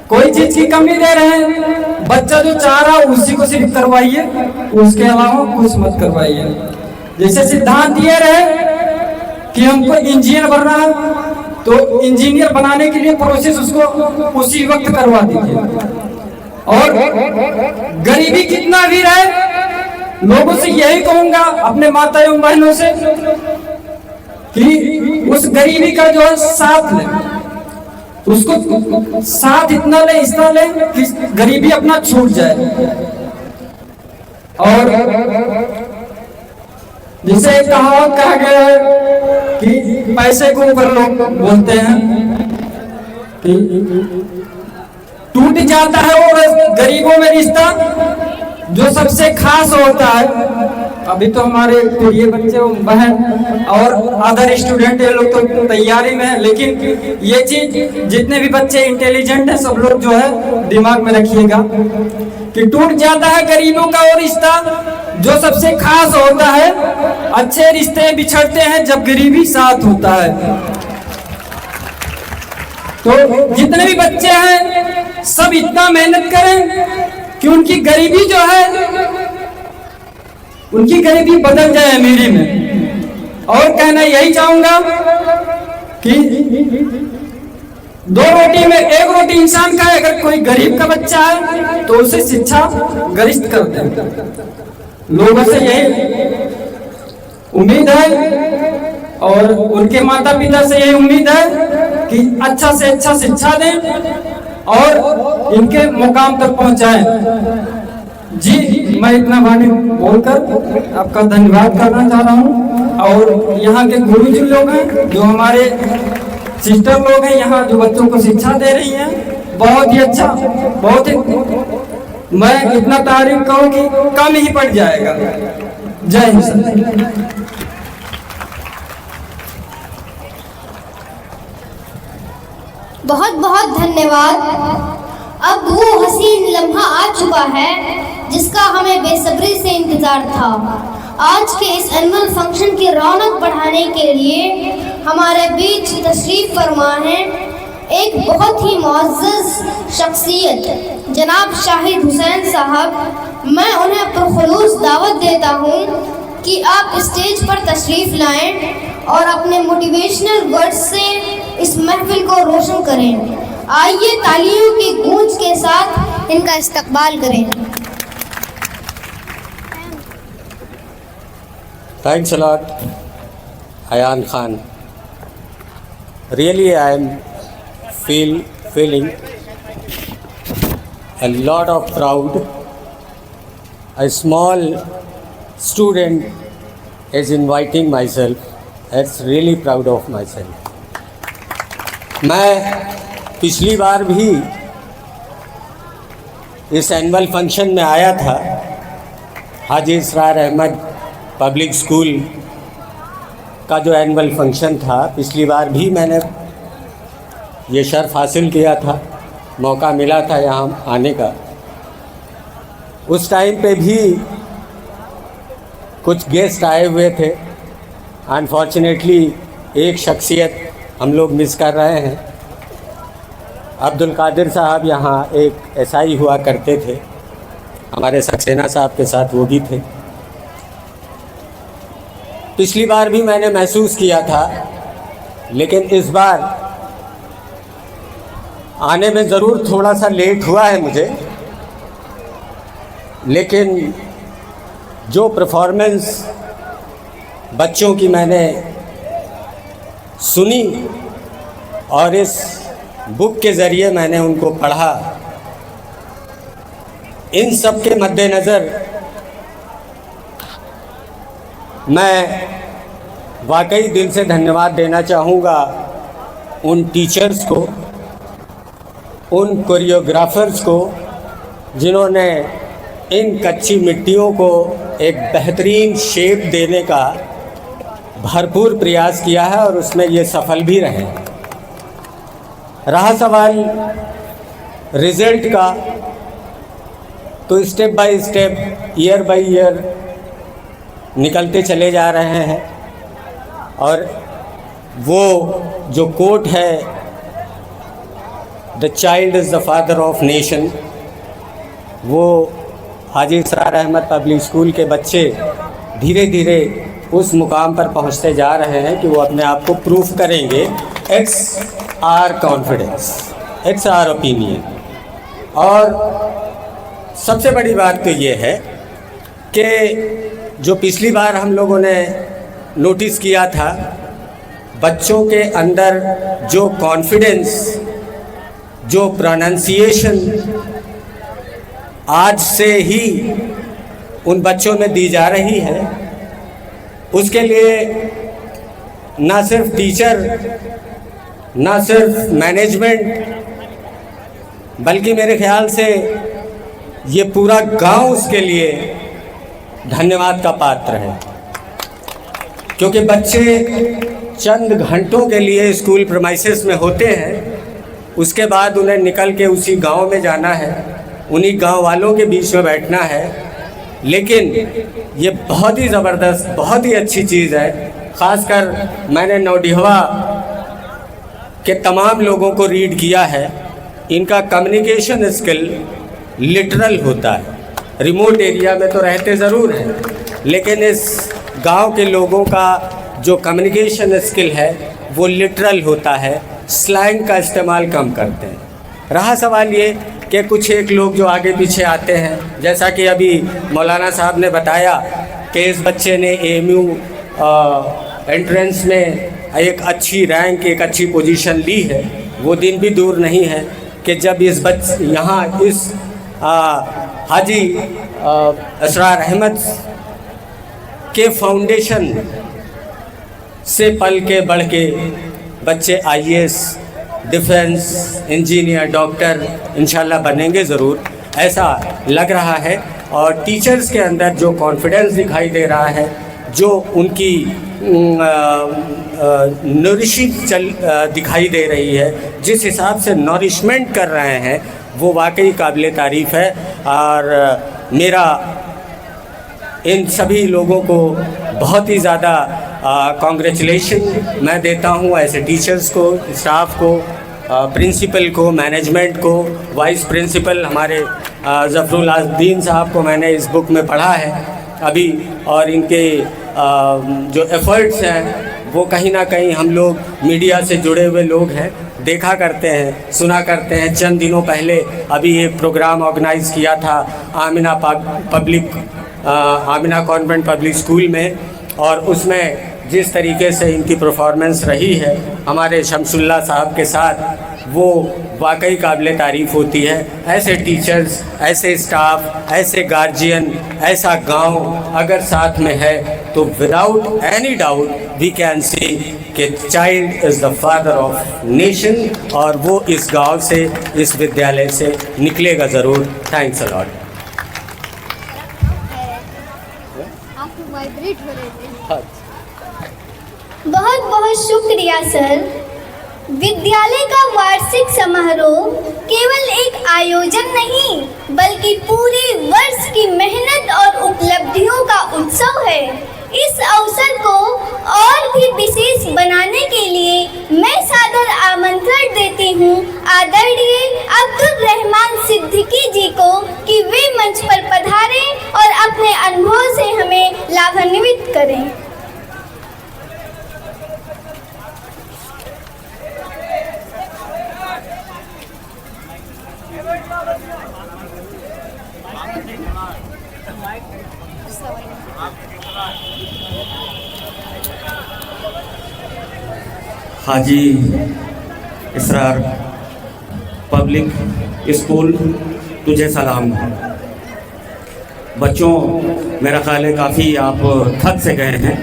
कोई चीज की कमी दे रहे हैं, बच्चा जो चाह रहा है उसी को सिर्फ करवाइए, उसके अलावा कुछ मत करवाइए। जैसे सिद्धांत ये रहे कि हमको इंजीनियर बनना है तो इंजीनियर बनाने के लिए प्रोसेस उसको उसी वक्त करवा दीजिए। और गरीबी कितना भी रहे, लोगों से यही कहूंगा, अपने माता एवं बहनों से, कि उस गरीबी का जो है साथ ले, उसको साथ इतना ले कि गरीबी अपना छूट जाए। और जिसे कहावत कहा गया है कि पैसे को ऊपर लोग बोलते हैं कि टूट जाता है और गरीबों में रिश्ता, जो सबसे खास होता है, अभी तो हमारे प्रिय बच्चे बहन और अदर स्टूडेंट ये लोग तो तैयारी में है, लेकिन ये चीज जितने भी बच्चे इंटेलिजेंट हैं सब लोग जो है दिमाग में रखिएगा कि टूट जाता है गरीबों का वो रिश्ता जो सबसे खास होता है। अच्छे रिश्ते बिछड़ते हैं जब गरीबी साथ होता है। तो जितने भी बच्चे हैं सब इतना मेहनत करें कि उनकी गरीबी जो है, उनकी गरीबी बदल जाए अमीरी में। और कहना यही चाहूंगा कि 2 रोटी में 1 रोटी इंसान का, अगर कोई गरीब का बच्चा है तो उसे शिक्षा गरिष्ठ कर दे। लोगों से यही उम्मीद है और उनके माता पिता से यही उम्मीद है कि अच्छा से अच्छा शिक्षा दें और इनके मुकाम तक पहुंचाएं। जी, मैं इतना वाणी बोलकर आपका धन्यवाद करना चाह रहा हूं। और यहाँ के गुरुजी लोग हैं, जो हमारे सिस्टर लोग हैं यहाँ, जो बच्चों को शिक्षा दे रही हैं, बहुत ही अच्छा, बहुत ही, मैं इतना तारीफ कहूँ कि कम ही पड़ जाएगा। जय हिंद सर। बहुत बहुत धन्यवाद। अब वो हसीन लम्हा आ चुका है जिसका हमें बेसब्री से इंतजार था। आज के इस एनुअल फंक्शन की रौनक बढ़ाने के लिए हमारे बीच तशरीफ फरमा है एक बहुत ही मुअज़्ज़ज़ शख्सियत जनाब शाहिद हुसैन साहब। मैं उन्हें पुरखुलूस दावत देता हूँ कि आप स्टेज पर तशरीफ़ लाएं और अपने मोटिवेशनल वर्ड्स से इस महफिल को रोशन करें। आइए तालियों की गूंज के साथ इनका इस्तकबाल करें। Thanks a lot, Ayan Khan. Really, I am feeling a lot of proud. A small student is inviting myself. That's really proud of myself. मैं पिछली बार भी इस एनुअल फंक्शन में आया था। हाजी इसरार अहमद पब्लिक स्कूल का जो एनुअल फंक्शन था, पिछली बार भी मैंने ये शर्फ हासिल किया था, मौका मिला था यहाँ आने का। उस टाइम पे भी कुछ गेस्ट आए हुए थे। अनफॉर्चुनेटली एक शख्सियत हम लोग मिस कर रहे हैं। अब्दुल कादिर साहब यहाँ एक एसआई हुआ करते थे, हमारे सक्सेना साहब के साथ वो भी थे। पिछली बार भी मैंने महसूस किया था, लेकिन इस बार आने में ज़रूर थोड़ा सा लेट हुआ है मुझे, लेकिन जो परफॉर्मेंस बच्चों की मैंने सुनी और इस बुक के ज़रिए मैंने उनको पढ़ा, इन सब के मद्देनज़र मैं वाकई दिल से धन्यवाद देना चाहूँगा उन टीचर्स को, उन कोरियोग्राफर्स को, जिन्होंने इन कच्ची मिट्टियों को एक बेहतरीन शेप देने का भरपूर प्रयास किया है और उसमें ये सफल भी रहे। रहा सवाल रिज़ल्ट का, तो step by step, year by year निकलते चले जा रहे हैं। और वो जो कोट है, the child is the father of nation, वो हाजी इसरार अहमद पब्लिक स्कूल के बच्चे धीरे धीरे उस मुकाम पर पहुंचते जा रहे हैं कि वो अपने आप को प्रूफ करेंगे। It's our confidence, it's our opinion. और सबसे बड़ी बात तो ये है कि जो पिछली बार हम लोगों ने नोटिस किया था, बच्चों के अंदर जो कॉन्फिडेंस, जो प्रोनाउंसिएशन आज से ही उन बच्चों में दी जा रही है, उसके लिए ना सिर्फ टीचर, ना सिर्फ मैनेजमेंट, बल्कि मेरे ख्याल से ये पूरा गांव उसके लिए धन्यवाद का पात्र है, क्योंकि बच्चे चंद घंटों के लिए स्कूल प्रीमाइसेस में होते हैं, उसके बाद उन्हें निकल के उसी गांव में जाना है, उन्हीं गांव वालों के बीच में बैठना है। लेकिन ये बहुत ही ज़बरदस्त, बहुत ही अच्छी चीज़ है। ख़ासकर मैंने नौडिहवा के तमाम लोगों को रीड किया है, इनका कम्युनिकेशन स्किल लिटरल होता है। रिमोट एरिया में तो रहते ज़रूर हैं, लेकिन इस गांव के लोगों का जो कम्युनिकेशन स्किल है वो लिटरल होता है, स्लैंग का इस्तेमाल कम करते हैं। रहा सवाल ये कि कुछ एक लोग जो आगे पीछे आते हैं, जैसा कि अभी मौलाना साहब ने बताया कि इस बच्चे ने AMU एंट्रेंस में एक अच्छी रैंक, एक अच्छी पोजीशन ली है। वो दिन भी दूर नहीं है कि जब इस यहाँ इस हाजी असरार अहमद के फाउंडेशन से पल के बढ़ के बच्चे IAS, डिफेंस, इंजीनियर, डॉक्टर इंशाल्लाह बनेंगे ज़रूर, ऐसा लग रहा है। और टीचर्स के अंदर जो कॉन्फिडेंस दिखाई दे रहा है, जो उनकी नरिशिंग दिखाई दे रही है, जिस हिसाब से नरिशमेंट कर रहे हैं, वो वाकई काबिल तारीफ़ है। और मेरा इन सभी लोगों को बहुत ही ज़्यादा कॉन्ग्रेचुलेशन मैं देता हूँ, ऐसे टीचर्स को, स्टाफ को, प्रिंसिपल को, मैनेजमेंट को, वाइस प्रिंसिपल हमारे ज़फ़रुल साहब को मैंने इस बुक में पढ़ा है अभी, और इनके जो एफ़र्ट्स हैं वो कहीं ना कहीं हम लोग मीडिया से जुड़े हुए लोग हैं, देखा करते हैं, सुना करते हैं। चंद दिनों पहले अभी एक प्रोग्राम ऑर्गेनाइज़ किया था आमिना कॉन्वेंट पब्लिक स्कूल में, और उसमें जिस तरीके से इनकी परफॉर्मेंस रही है हमारे शमसुल्लाह साहब के साथ, वो वाकई काबिल तारीफ़ होती है। ऐसे टीचर्स, ऐसे स्टाफ, ऐसे गार्जियन, ऐसा गांव अगर साथ में है तो without any doubt we can see कि child is the father of nation, और वो इस गांव से, इस विद्यालय से निकलेगा ज़रूर। Thanks a lot. बहुत बहुत शुक्रिया सर। विद्यालय का वार्षिक समारोह केवल एक आयोजन नहीं, बल्कि पूरे वर्ष की मेहनत और उपलब्धियों का उत्सव है। इस अवसर को और भी विशेष बनाने के लिए मैं सादर आमंत्रण देती हूँ आदरणीय अब्दुल रहमान सिद्दीकी जी को कि वे मंच पर पधारें और अपने अनुभव से हमें लाभान्वित करें। हाजी इसरार पब्लिक स्कूल, तुझे सलाम। बच्चों, मेरा ख्याल है काफ़ी आप थक से गए हैं,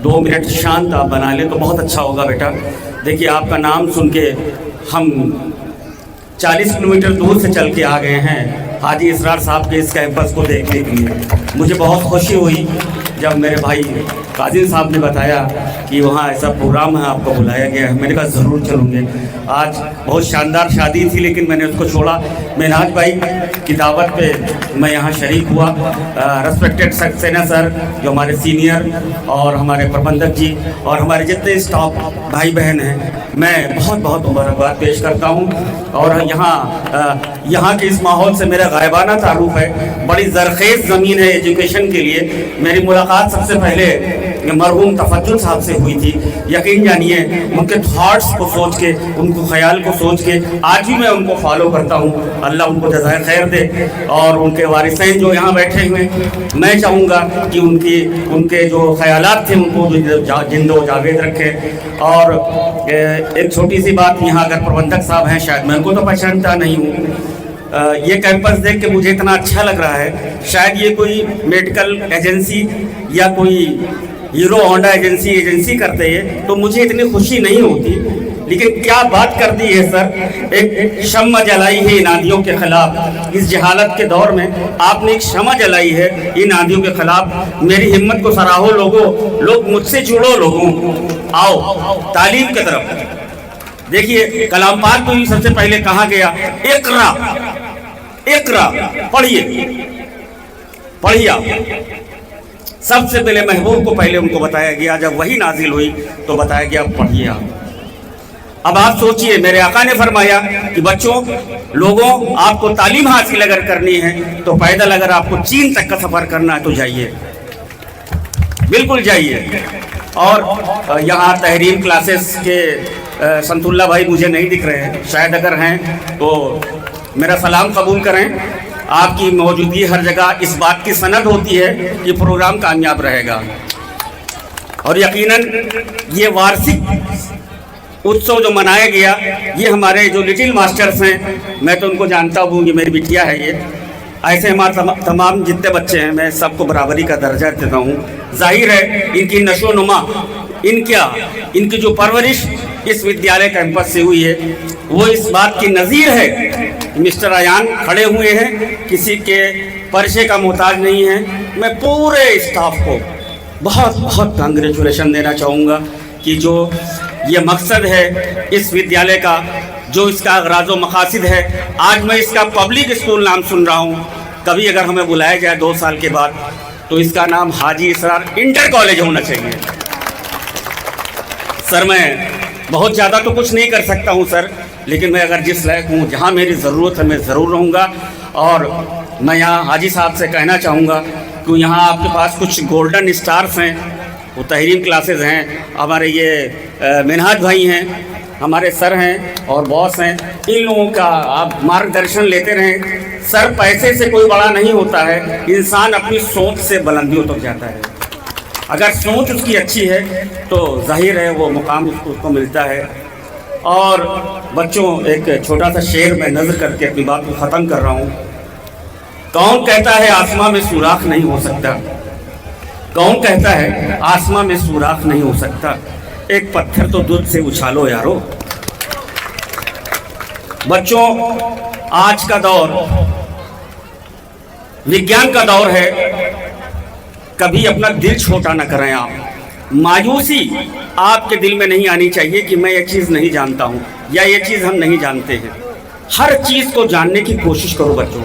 2 मिनट शांत आप बना लें तो बहुत अच्छा होगा बेटा। देखिए, आपका नाम सुन के हम 40 किलोमीटर दूर से चल के आ गए हैं हाजी इसरार साहब के इस कैंपस को देखने के लिए। मुझे बहुत खुशी हुई जब मेरे भाई काजिल साहब ने बताया कि वहाँ ऐसा प्रोग्राम है, आपको बुलाया गया है। मैंने कहा ज़रूर चलूँगे। आज बहुत शानदार शादी थी, लेकिन मैंने उसको छोड़ा। मेनाज भाई की दावत पे मैं यहाँ शरीक हुआ। रेस्पेक्टेड सक्सेना सर जो हमारे सीनियर, और हमारे प्रबंधक जी, और हमारे जितने स्टाफ भाई बहन हैं, मैं बहुत बहुत मुबारकबाद पेश करता हूँ। और यहाँ के इस माहौल से मेरा गायबाना ताल्लुक़ है। बड़ी ज़रख़ेज़ ज़मीन है एजुकेशन के लिए। मेरी मुलाकात सबसे पहले मरहूम तफज्जुल साहब से हुई थी। यकीन जानिए, उनके थॉट्स को सोच के, उनको ख्याल को सोच के आज भी मैं उनको फॉलो करता हूँ। अल्लाह उनको जज़ाए खैर दे। और उनके वारिसैन जो यहाँ बैठे हुए, मैं चाहूँगा कि उनके जो ख्यालात थे उनको जिंदो जावेद रखें। और एक छोटी सी बात, यहाँ अगर प्रबंधक साहब हैं, शायद मैं उनको तो पहचानता नहीं हूँ। ये कैंपस देख के मुझे इतना अच्छा लग रहा है, शायद ये कोई मेडिकल एजेंसी या कोई हीरो होंडा एजेंसी करते हैं तो मुझे इतनी खुशी नहीं होती। लेकिन क्या बात कर दी है सर, एक शम्मा जलाई है इन आंधियों के खिलाफ। इस जहालत के दौर में आपने एक शम्मा जलाई है इन आंधियों के खिलाफ। मेरी हिम्मत को सराहो लोगों, लोग मुझसे जुड़ो लोगों, आओ तालीम की तरफ। देखिए कलाम पाक में सबसे पहले कहा गया इकरा, इकरा पढ़िए पढ़िए। सबसे पहले महबूब को पहले उनको बताया गया, जब वही नाजिल हुई तो बताया गया पढ़िए आप। अब आप सोचिए, मेरे आका ने फरमाया कि बच्चों लोगों आपको तालीम हासिल अगर करनी है तो पैदल अगर आपको चीन तक का सफ़र करना है तो जाइए, बिल्कुल जाइए। और यहाँ तहरीर क्लासेस के संतुल्ला भाई मुझे नहीं दिख रहे हैं, शायद अगर हैं तो मेरा सलाम कबूल करें। आपकी मौजूदगी हर जगह इस बात की सनद होती है कि प्रोग्राम कामयाब रहेगा। और यकीनन ये वार्षिक उत्सव जो मनाया गया, ये हमारे जो लिटिल मास्टर्स हैं, मैं तो उनको जानता हूँ, ये मेरी बिटिया है। ये ऐसे हमारे तमाम जितने बच्चे हैं मैं सबको बराबरी का दर्जा देता हूँ। जाहिर है इनकी नशो नुमा, इनकी जो परवरिश इस विद्यालय कैंपस से हुई है वो इस बात की नज़ीर है। मिस्टर अयान खड़े हुए हैं, किसी के परिचय का मोहताज नहीं है। मैं पूरे स्टाफ को बहुत बहुत कांग्रेचुलेशन देना चाहूँगा कि जो ये मकसद है इस विद्यालय का, जो इसका अगराज़ व मकासिद है, आज मैं इसका पब्लिक स्कूल नाम सुन रहा हूँ। कभी अगर हमें बुलाया जाए 2 साल के बाद तो इसका नाम हाजी इसरार इंटर कॉलेज होना चाहिए। सर मैं बहुत ज़्यादा तो कुछ नहीं कर सकता हूँ सर, लेकिन मैं अगर जिस लायक हूँ, जहाँ मेरी ज़रूरत है मैं ज़रूर रहूँगा। और मैं यहाँ हाजी साहब से कहना चाहूँगा कि यहाँ आपके पास कुछ गोल्डन स्टार्स हैं, वो तहरीर क्लासेस हैं, हमारे ये मिनहाज भाई हैं, हमारे सर हैं और बॉस हैं। इन लोगों का आप मार्गदर्शन लेते रहें। सर पैसे से कोई बड़ा नहीं होता है, इंसान अपनी सोच से बुलंदियों तक जाता है। अगर सोच उसकी अच्छी है तो जाहिर है वो मुकाम उसको मिलता है। और बच्चों एक छोटा सा शेर मैं नज़र करके अपनी बात को ख़त्म कर रहा हूँ। कौन कहता है आसमां में सुराख नहीं हो सकता, कौन कहता है आसमां में सुराख नहीं हो सकता, एक पत्थर तो दूध से उछालो यारो। बच्चों आज का दौर विज्ञान का दौर है, कभी अपना दिल छोटा ना करें आप। मायूसी आपके दिल में नहीं आनी चाहिए कि मैं ये चीज़ नहीं जानता हूँ या ये चीज़ हम नहीं जानते हैं। हर चीज़ को जानने की कोशिश करो बच्चों,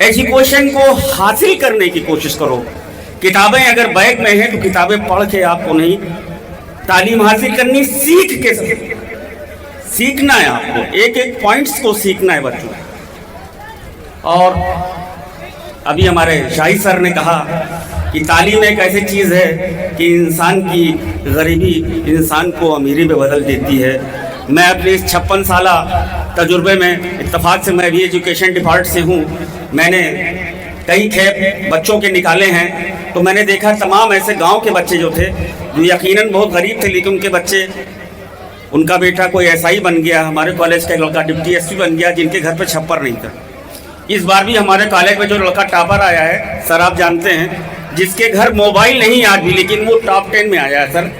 एजुकेशन को हासिल करने की कोशिश करो। किताबें अगर बैग में हैं तो किताबें पढ़ के आपको नहीं, तालीम हासिल करनी सीख के सीखना है आपको, एक एक पॉइंट्स को सीखना है बच्चों। और अभी हमारे शाही सर ने कहा कि तालीम एक ऐसी चीज़ है कि इंसान की गरीबी इंसान को अमीरी में बदल देती है। मैं अपने इस 56 साल तजुर्बे में इत्तेफाक से मैं भी एजुकेशन डिपार्ट से हूँ, मैंने कई खेप बच्चों के निकाले हैं तो मैंने देखा तमाम ऐसे गांव के बच्चे जो थे जो यकीनन बहुत गरीब थे, लेकिन उनके बच्चे, उनका बेटा कोई एसआई बन गया, हमारे कॉलेज का लड़का डिप्टी एसपी बन गया, जिनके घर पे छप्पर नहीं था। इस बार भी हमारे कॉलेज में जो लड़का टॉपर आया है सर, आप जानते हैं, जिसके घर मोबाइल नहीं आज भी, लेकिन वो टॉप 10 में आया है सर,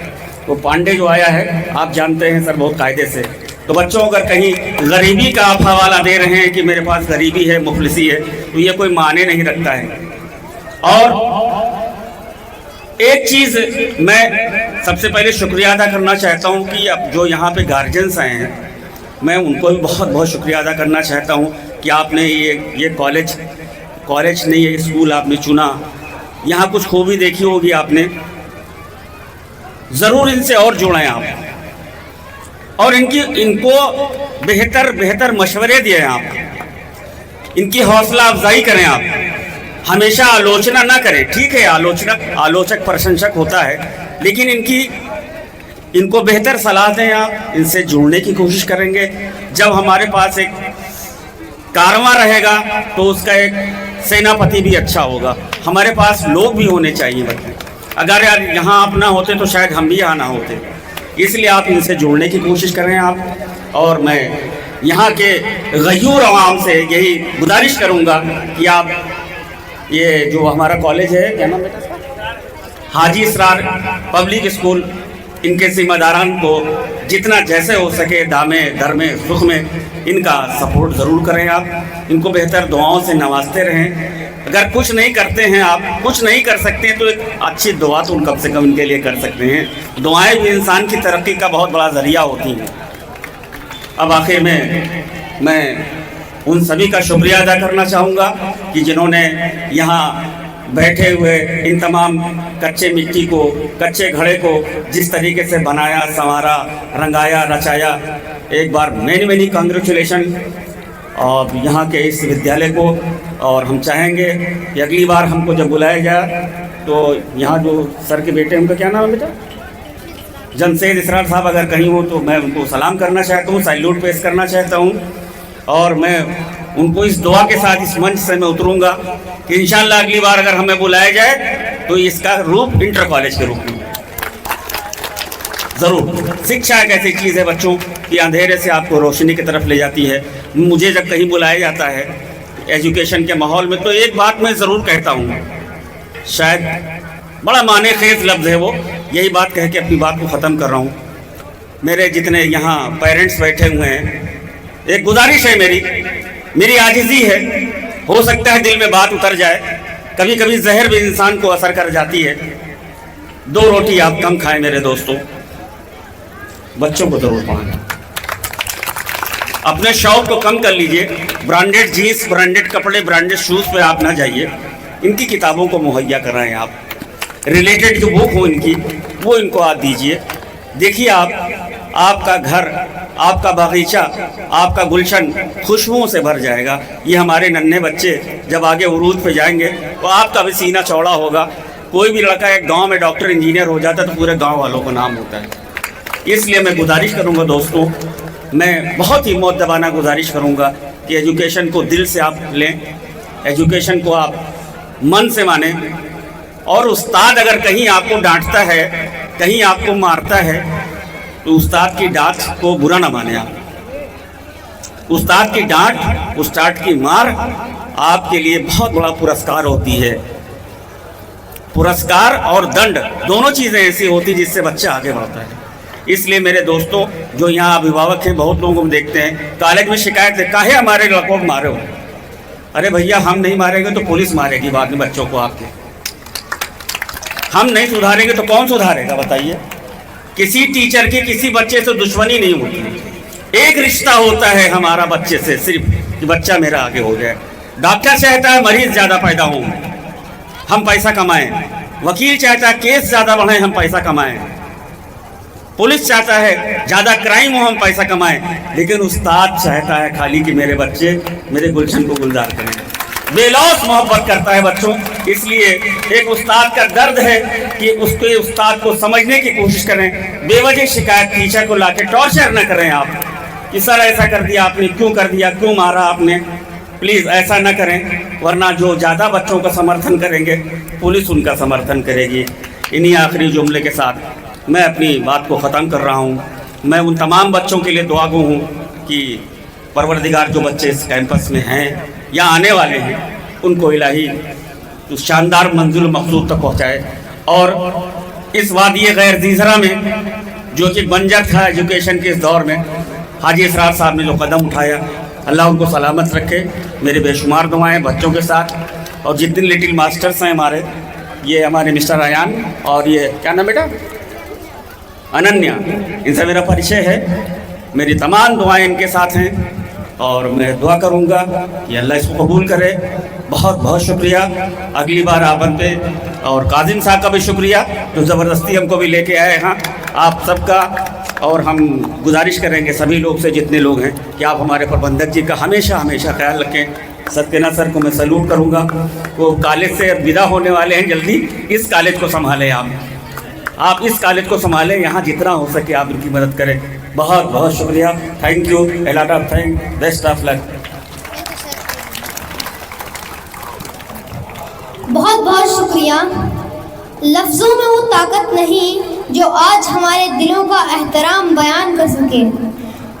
वो पांडे जो आया है आप जानते हैं सर बहुत कायदे से। तो बच्चों अगर कहीं गरीबी का आप हवाला दे रहे हैं कि मेरे पास गरीबी है, मुफलिसी है, तो ये कोई माने नहीं रखता है। और एक चीज़ मैं सबसे पहले शुक्रिया अदा करना चाहता हूँ कि अब जो यहाँ पे गार्जियंस आए हैं, मैं उनको भी बहुत बहुत शुक्रिया अदा करना चाहता हूँ कि आपने ये कॉलेज नहीं, ये स्कूल आपने चुना। यहाँ कुछ खूबी देखी होगी आपने, ज़रूर इनसे और जुड़ें आप और इनको बेहतर मशवरे दिए आप, इनकी हौसला अफजाई करें आप। हमेशा आलोचना ना करें, ठीक है आलोचक प्रशंसक होता है, लेकिन इनको बेहतर सलाह दें आप, इनसे जुड़ने की कोशिश करेंगे। जब हमारे पास एक कारवां रहेगा तो उसका एक सेनापति भी अच्छा होगा। हमारे पास लोग भी होने चाहिए बच्चे, अगर यार यहाँ आप ना होते तो शायद हम भी यहाँ ना होते, इसलिए आप इनसे जुड़ने की कोशिश करें आप। और मैं यहाँ के गयूर आवाम से यही गुजारिश करूँगा कि आप ये जो हमारा कॉलेज है, क्या नाम बेटा, हाजी इसरार पब्लिक स्कूल, इनके जिम्मेदारान को जितना जैसे हो सके दामे घर में सुख में इनका सपोर्ट ज़रूर करें। आप इनको बेहतर दुआओं से नवाजते रहें। अगर कुछ नहीं करते हैं, आप कुछ नहीं कर सकते हैं, तो एक अच्छी दुआ तो कम से कम इनके लिए कर सकते हैं। दुआएं भी इंसान की तरक्की का बहुत बड़ा ज़रिया होती हैं। अब आखिर में मैं उन सभी का शुक्रिया अदा करना चाहूँगा कि जिन्होंने यहाँ बैठे हुए इन तमाम कच्चे मिट्टी को, कच्चे घड़े को जिस तरीके से बनाया, संवारा, रंगाया, रचाया, एक बार मैनी कांग्रेचुलेशन और यहाँ के इस विद्यालय को। और हम चाहेंगे कि अगली बार हमको जब बुलाया जाए तो यहाँ जो सर के बेटे, उनका क्या नाम है बेटा? जमशेद इसरार साहब अगर कहीं हो तो मैं उनको सलाम करना चाहता हूँ, सैल्यूट पेश करना चाहता हूँ। और मैं उनको इस दुआ के साथ इस मंच से मैं उतरूँगा कि इंशाअल्लाह अगली बार अगर हमें बुलाया जाए तो इसका रूप इंटर कॉलेज के रूप में ज़रूर। शिक्षा एक ऐसी चीज़ है बच्चों कि अंधेरे से आपको रोशनी की तरफ ले जाती है। मुझे जब कहीं बुलाया जाता है एजुकेशन के माहौल में, तो एक बात मैं ज़रूर कहता हूँ, शायद बड़ा माने खेज लफ्ज़ है वो, यही बात कह के अपनी बात को ख़त्म कर रहा हूँ। मेरे जितने यहाँ पेरेंट्स बैठे हुए हैं, एक गुजारिश है मेरी आजिज़ी है, हो सकता है दिल में बात उतर जाए, कभी कभी जहर भी इंसान को असर कर जाती है। 2 रोटी आप कम खाएं मेरे दोस्तों, बच्चों को ज़रूर पढ़ाएं, अपने शौक को कम कर लीजिए। ब्रांडेड जीन्स, ब्रांडेड कपड़े, ब्रांडेड शूज़ पे आप ना जाइए, इनकी किताबों को मुहैया कराएं। आप रिलेटेड जो बुक हो इनकी, वो इनको आप दीजिए। देखिए आपका घर, आपका बागीचा, आपका गुलशन खुशबुओं से भर जाएगा। ये हमारे नन्हे बच्चे जब आगे उरूज पे जाएंगे तो आपका भी सीना चौड़ा होगा। कोई भी लड़का एक गांव में डॉक्टर इंजीनियर हो जाता है तो पूरे गांव वालों को नाम होता है। इसलिए मैं गुजारिश करूंगा दोस्तों, मैं बहुत ही मुअद्दबाना गुजारिश करूंगा कि एजुकेशन को दिल से आप लें, एजुकेशन को आप मन से माने। और उस्ताद अगर कहीं आपको डांटता है, कहीं आपको मारता है, तो उस्ताद की डांट को बुरा ना माने आप। उस्ताद की डांट, उस्ताद की मार आपके लिए बहुत बड़ा पुरस्कार होती है। पुरस्कार और दंड दोनों चीज़ें ऐसी होती जिससे बच्चा आगे बढ़ता है। इसलिए मेरे दोस्तों जो यहाँ अभिभावक हैं, बहुत लोगों को देखते हैं कॉलेज में शिकायत है, काहे हमारे लड़कों को मारे हो। अरे भैया, हम नहीं मारेंगे तो पुलिस मारेगी बाद में बच्चों को आपके। हम नहीं सुधारेंगे तो कौन सुधारेगा बताइए। किसी टीचर की किसी बच्चे से दुश्मनी नहीं होती, एक रिश्ता होता है हमारा बच्चे से, सिर्फ कि बच्चा मेरा आगे हो जाए। डॉक्टर चाहता है मरीज ज़्यादा पैदा हों, हम पैसा कमाएं। वकील चाहता है केस ज़्यादा बढ़े, हम पैसा कमाएं। पुलिस चाहता है ज़्यादा क्राइम हो, हम पैसा कमाएं। लेकिन उस्ताद चाहता है खाली कि मेरे बच्चे मेरे गुलशन को गुलजार करें। बेलौस मोहब्बत करता है बच्चों। इसलिए एक उस्ताद का दर्द है कि उसके उस्ताद को समझने की कोशिश करें। बेवजह शिकायत टीचर को लाके टॉर्चर न करें आप कि सर ऐसा कर दिया आपने, क्यों कर दिया, क्यों मारा आपने। प्लीज़ ऐसा न करें, वरना जो ज़्यादा बच्चों का समर्थन करेंगे पुलिस उनका समर्थन करेगी। इन्हीं आखिरी जुमले के साथ मैं अपनी बात को ख़त्म कर रहा हूँ। मैं उन तमाम बच्चों के लिए दुआ गो हूँ कि परवरदिगार जो बच्चे इस कैंपस में हैं या आने वाले हैं, उनको इलाही तो शानदार मंजिल मकसूद तक पहुँचाए। और इस वादिये गैर ज़ीज़रा में जो कि बंजर था एजुकेशन के इस दौर में, हाजी इसरार साहब ने जो कदम उठाया, अल्लाह उनको सलामत रखे। मेरे बेशुमार दुआएं बच्चों के साथ। और जितने लिटिल मास्टर्स हैं हमारे, ये हमारे मिस्टर अयान और ये क्या नाम बेटा अनन्या, इनसे मेरा परिचय है। मेरी तमाम दुआएं इनके साथ हैं और मैं दुआ करूंगा कि अल्लाह इसको कबूल करे। बहुत बहुत शुक्रिया अगली बार आपन पे, और काजिम साहब का भी शुक्रिया जो ज़बरदस्ती हमको भी लेके आए यहाँ, आप सबका। और हम गुजारिश करेंगे सभी लोग से, जितने लोग हैं, कि आप हमारे प्रबंधक जी का हमेशा हमेशा ख्याल रखें। सत्यना सर को मैं सैल्यूट करूँगा, वो कॉलेज से विदा होने वाले हैं जल्दी। इस कॉलेज को संभालें आप इस कॉलेज को संभालें, यहाँ जितना हो सके आप उनकी मदद करें। बहुत बहुत शुक्रिया, thank you, a lot of thanks, best of luck. बहुत बहुत शुक्रिया। लफ्ज़ों में वो ताकत नहीं जो आज हमारे दिलों का एहतराम बयान कर सके।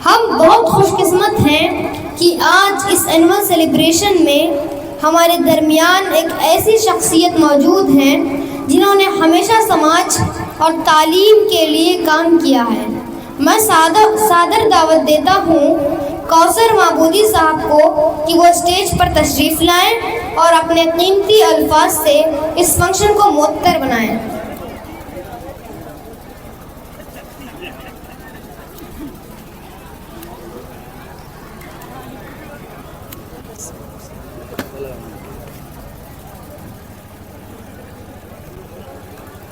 हम बहुत खुशकिस्मत हैं कि आज इस एनुअल सेलिब्रेशन में हमारे दरमियान एक ऐसी शख्सियत मौजूद हैं जिन्होंने हमेशा समाज और तालीम के लिए काम किया है। मैं सादर दावत देता हूँ कौसर महबूदी साहब को कि वो स्टेज पर तशरीफ़ लाएं और अपने कीमती अल्फाज से इस फंक्शन को मुअत्तर बनाएं।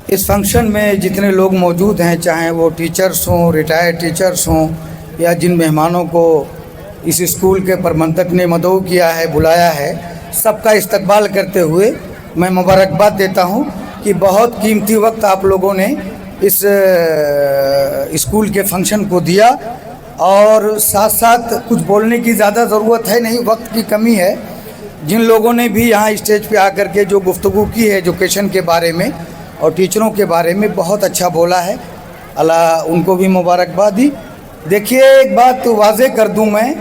इस फंक्शन में जितने लोग मौजूद हैं, चाहे वो टीचर्स हों, रिटायर्ड टीचर्स हों, या जिन मेहमानों को इस स्कूल के प्रबंधक ने मदऊ किया है, बुलाया है, सबका इस्तकबाल करते हुए मैं मुबारकबाद देता हूं कि बहुत कीमती वक्त आप लोगों ने इस स्कूल के फंक्शन को दिया। और साथ साथ कुछ बोलने की ज़्यादा ज़रूरत है नहीं, वक्त की कमी है। जिन लोगों ने भी यहाँ स्टेज पे आकर के जो गुफ्तगू की है एजुकेशन के बारे में और टीचरों के बारे में, बहुत अच्छा बोला है, अल्लाह उनको भी मुबारकबाद दी। देखिए, एक बात वाज़े कर दूं मैं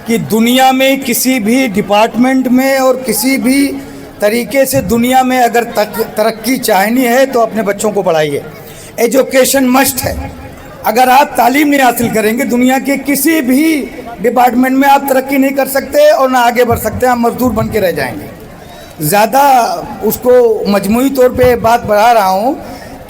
कि दुनिया में किसी भी डिपार्टमेंट में और किसी भी तरीके से दुनिया में अगर तरक्की चाहनी है तो अपने बच्चों को पढ़ाइए। एजुकेशन मस्ट है। अगर आप तालीम नहीं हासिल करेंगे, दुनिया के किसी भी डिपार्टमेंट में आप तरक्की नहीं कर सकते और ना आगे बढ़ सकते, आप मजदूर बन के रह जाएंगे। ज़्यादा उसको मजमूई तौर पे बात बढ़ा रहा हूँ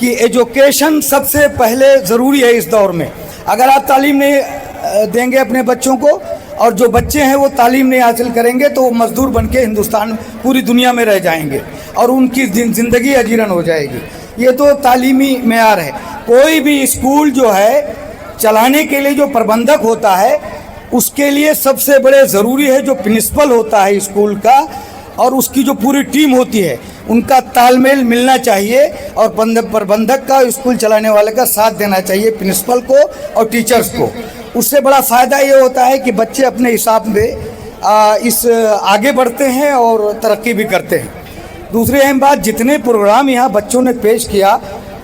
कि एजुकेशन सबसे पहले ज़रूरी है इस दौर में। अगर आप तालीम नहीं देंगे अपने बच्चों को और जो बच्चे हैं वो तालीम नहीं हासिल करेंगे तो वो मज़दूर बन के हिंदुस्तान पूरी दुनिया में रह जाएंगे और उनकी ज़िंदगी अजीरन हो जाएगी। ये तो तालीमी मेयार है। कोई भी स्कूल जो है चलाने के लिए जो प्रबंधक होता है, उसके लिए सबसे बड़े ज़रूरी है जो प्रिंसिपल होता है स्कूल का और उसकी जो पूरी टीम होती है, उनका तालमेल मिलना चाहिए और प्रबंधक का, स्कूल चलाने वाले का साथ देना चाहिए प्रिंसिपल को और टीचर्स को। उससे बड़ा फ़ायदा ये होता है कि बच्चे अपने हिसाब में इस आगे बढ़ते हैं और तरक्की भी करते हैं। दूसरी अहम बात, जितने प्रोग्राम यहाँ बच्चों ने पेश किया,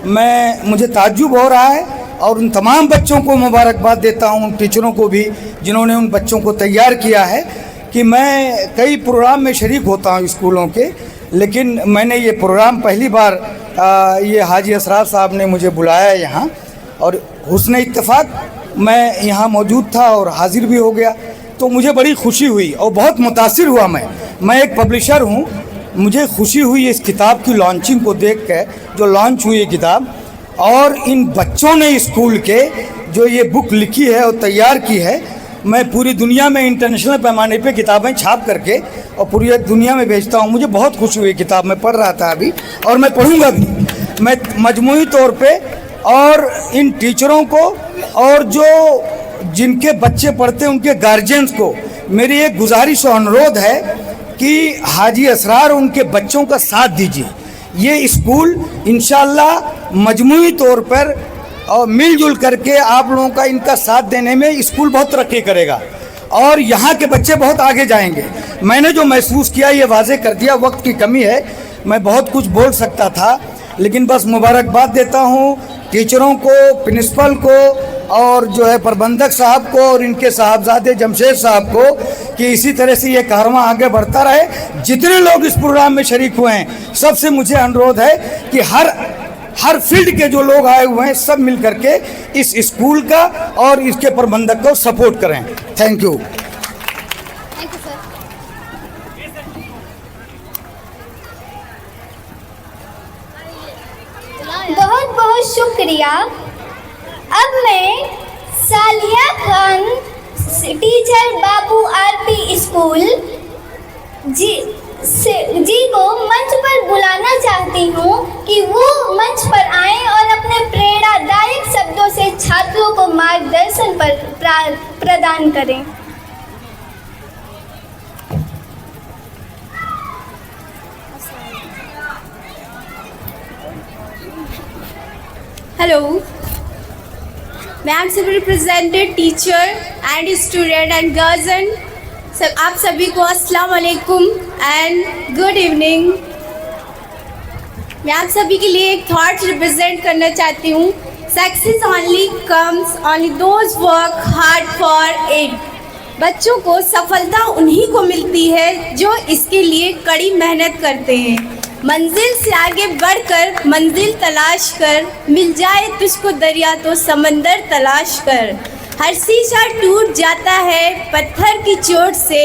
मुझे ताज्जुब हो रहा है और उन तमाम बच्चों को मुबारकबाद देता हूँ, उन टीचरों को भी जिन्होंने उन बच्चों को तैयार किया है। कि मैं कई प्रोग्राम में शरीक होता हूँ स्कूलों के, लेकिन मैंने ये प्रोग्राम पहली बार ये हाजी असरार साहब ने मुझे बुलाया यहाँ और हुस्न इत्तेफाक मैं यहाँ मौजूद था और हाजिर भी हो गया, तो मुझे बड़ी खुशी हुई और बहुत मुतासिर हुआ। मैं एक पब्लिशर हूँ, मुझे खुशी हुई इस किताब की लॉन्चिंग को देख कर, जो लॉन्च हुई है किताब, और इन बच्चों ने स्कूल के जो ये बुक लिखी है और तैयार की है। मैं पूरी दुनिया में इंटरनेशनल पैमाने पे किताबें छाप करके और पूरी दुनिया में भेजता हूँ। मुझे बहुत खुशी हुई, किताब मैं पढ़ रहा था अभी और मैं पढ़ूँगा भी। मैं मजमूई तौर पे और इन टीचरों को और जो जिनके बच्चे पढ़ते हैं उनके गार्जियंस को मेरी एक गुजारिश और अनुरोध है कि हाजी असरार उनके बच्चों का साथ दीजिए। ये स्कूल इंशाअल्लाह मजमूई तौर पर और मिलजुल करके आप लोगों का इनका साथ देने में स्कूल बहुत तरक्की करेगा और यहाँ के बच्चे बहुत आगे जाएंगे। मैंने जो महसूस किया ये वाज़े कर दिया। वक्त की कमी है, मैं बहुत कुछ बोल सकता था, लेकिन बस मुबारकबाद देता हूँ टीचरों को, प्रिंसिपल को और जो है प्रबंधक साहब को और इनके साहबजादे जमशेद साहब को कि इसी तरह से ये कारवां आगे बढ़ता रहे। जितने लोग इस प्रोग्राम में शरीक हुए हैं, सबसे मुझे अनुरोध है कि हर फील्ड के जो लोग आए हुए हैं सब मिल करके इस स्कूल का और इसके प्रबंधक को सपोर्ट करें। Thank you. बहुत बहुत शुक्रिया। अब मैं सालिया खान, टीचर बाबू आरपी स्कूल जी को मंच पर बुलाना चाहती हूँ कि वो मंच पर आएं और अपने प्रेरणादायक शब्दों से छात्रों को मार्गदर्शन प्रदान करें। Hello, मैम से represented teacher and student and guardian, आप सभी को अस्सलाम वालेकुम एंड गुड इवनिंग। मैं आप सभी के लिए एक थॉट रिप्रेजेंट करना चाहती हूँ। Success only comes only those work hard for it. बच्चों को सफलता उन्हीं को मिलती है जो इसके लिए कड़ी मेहनत करते हैं। मंजिल से आगे बढ़कर मंजिल तलाश कर, मिल जाए तुझको दरिया तो समंदर तलाश कर। हर शीशा टूट जाता है पत्थर की चोट से,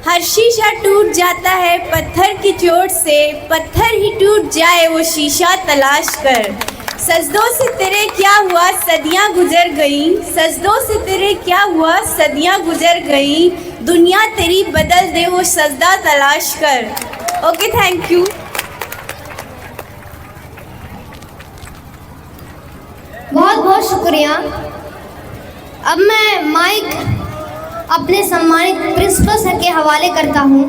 हर शीशा टूट जाता है पत्थर की चोट से, पत्थर ही टूट जाए वो शीशा तलाश कर। सजदों से तेरे क्या हुआ सदियां गुजर गई, सजदों से तेरे क्या हुआ सदियां गुजर गई, दुनिया तेरी बदल दे वो सजदा तलाश कर। Okay, thank you. बहुत बहुत शुक्रिया। अब मैं माइक अपने सम्मानित प्रिंसिपल सर के हवाले करता हूँ।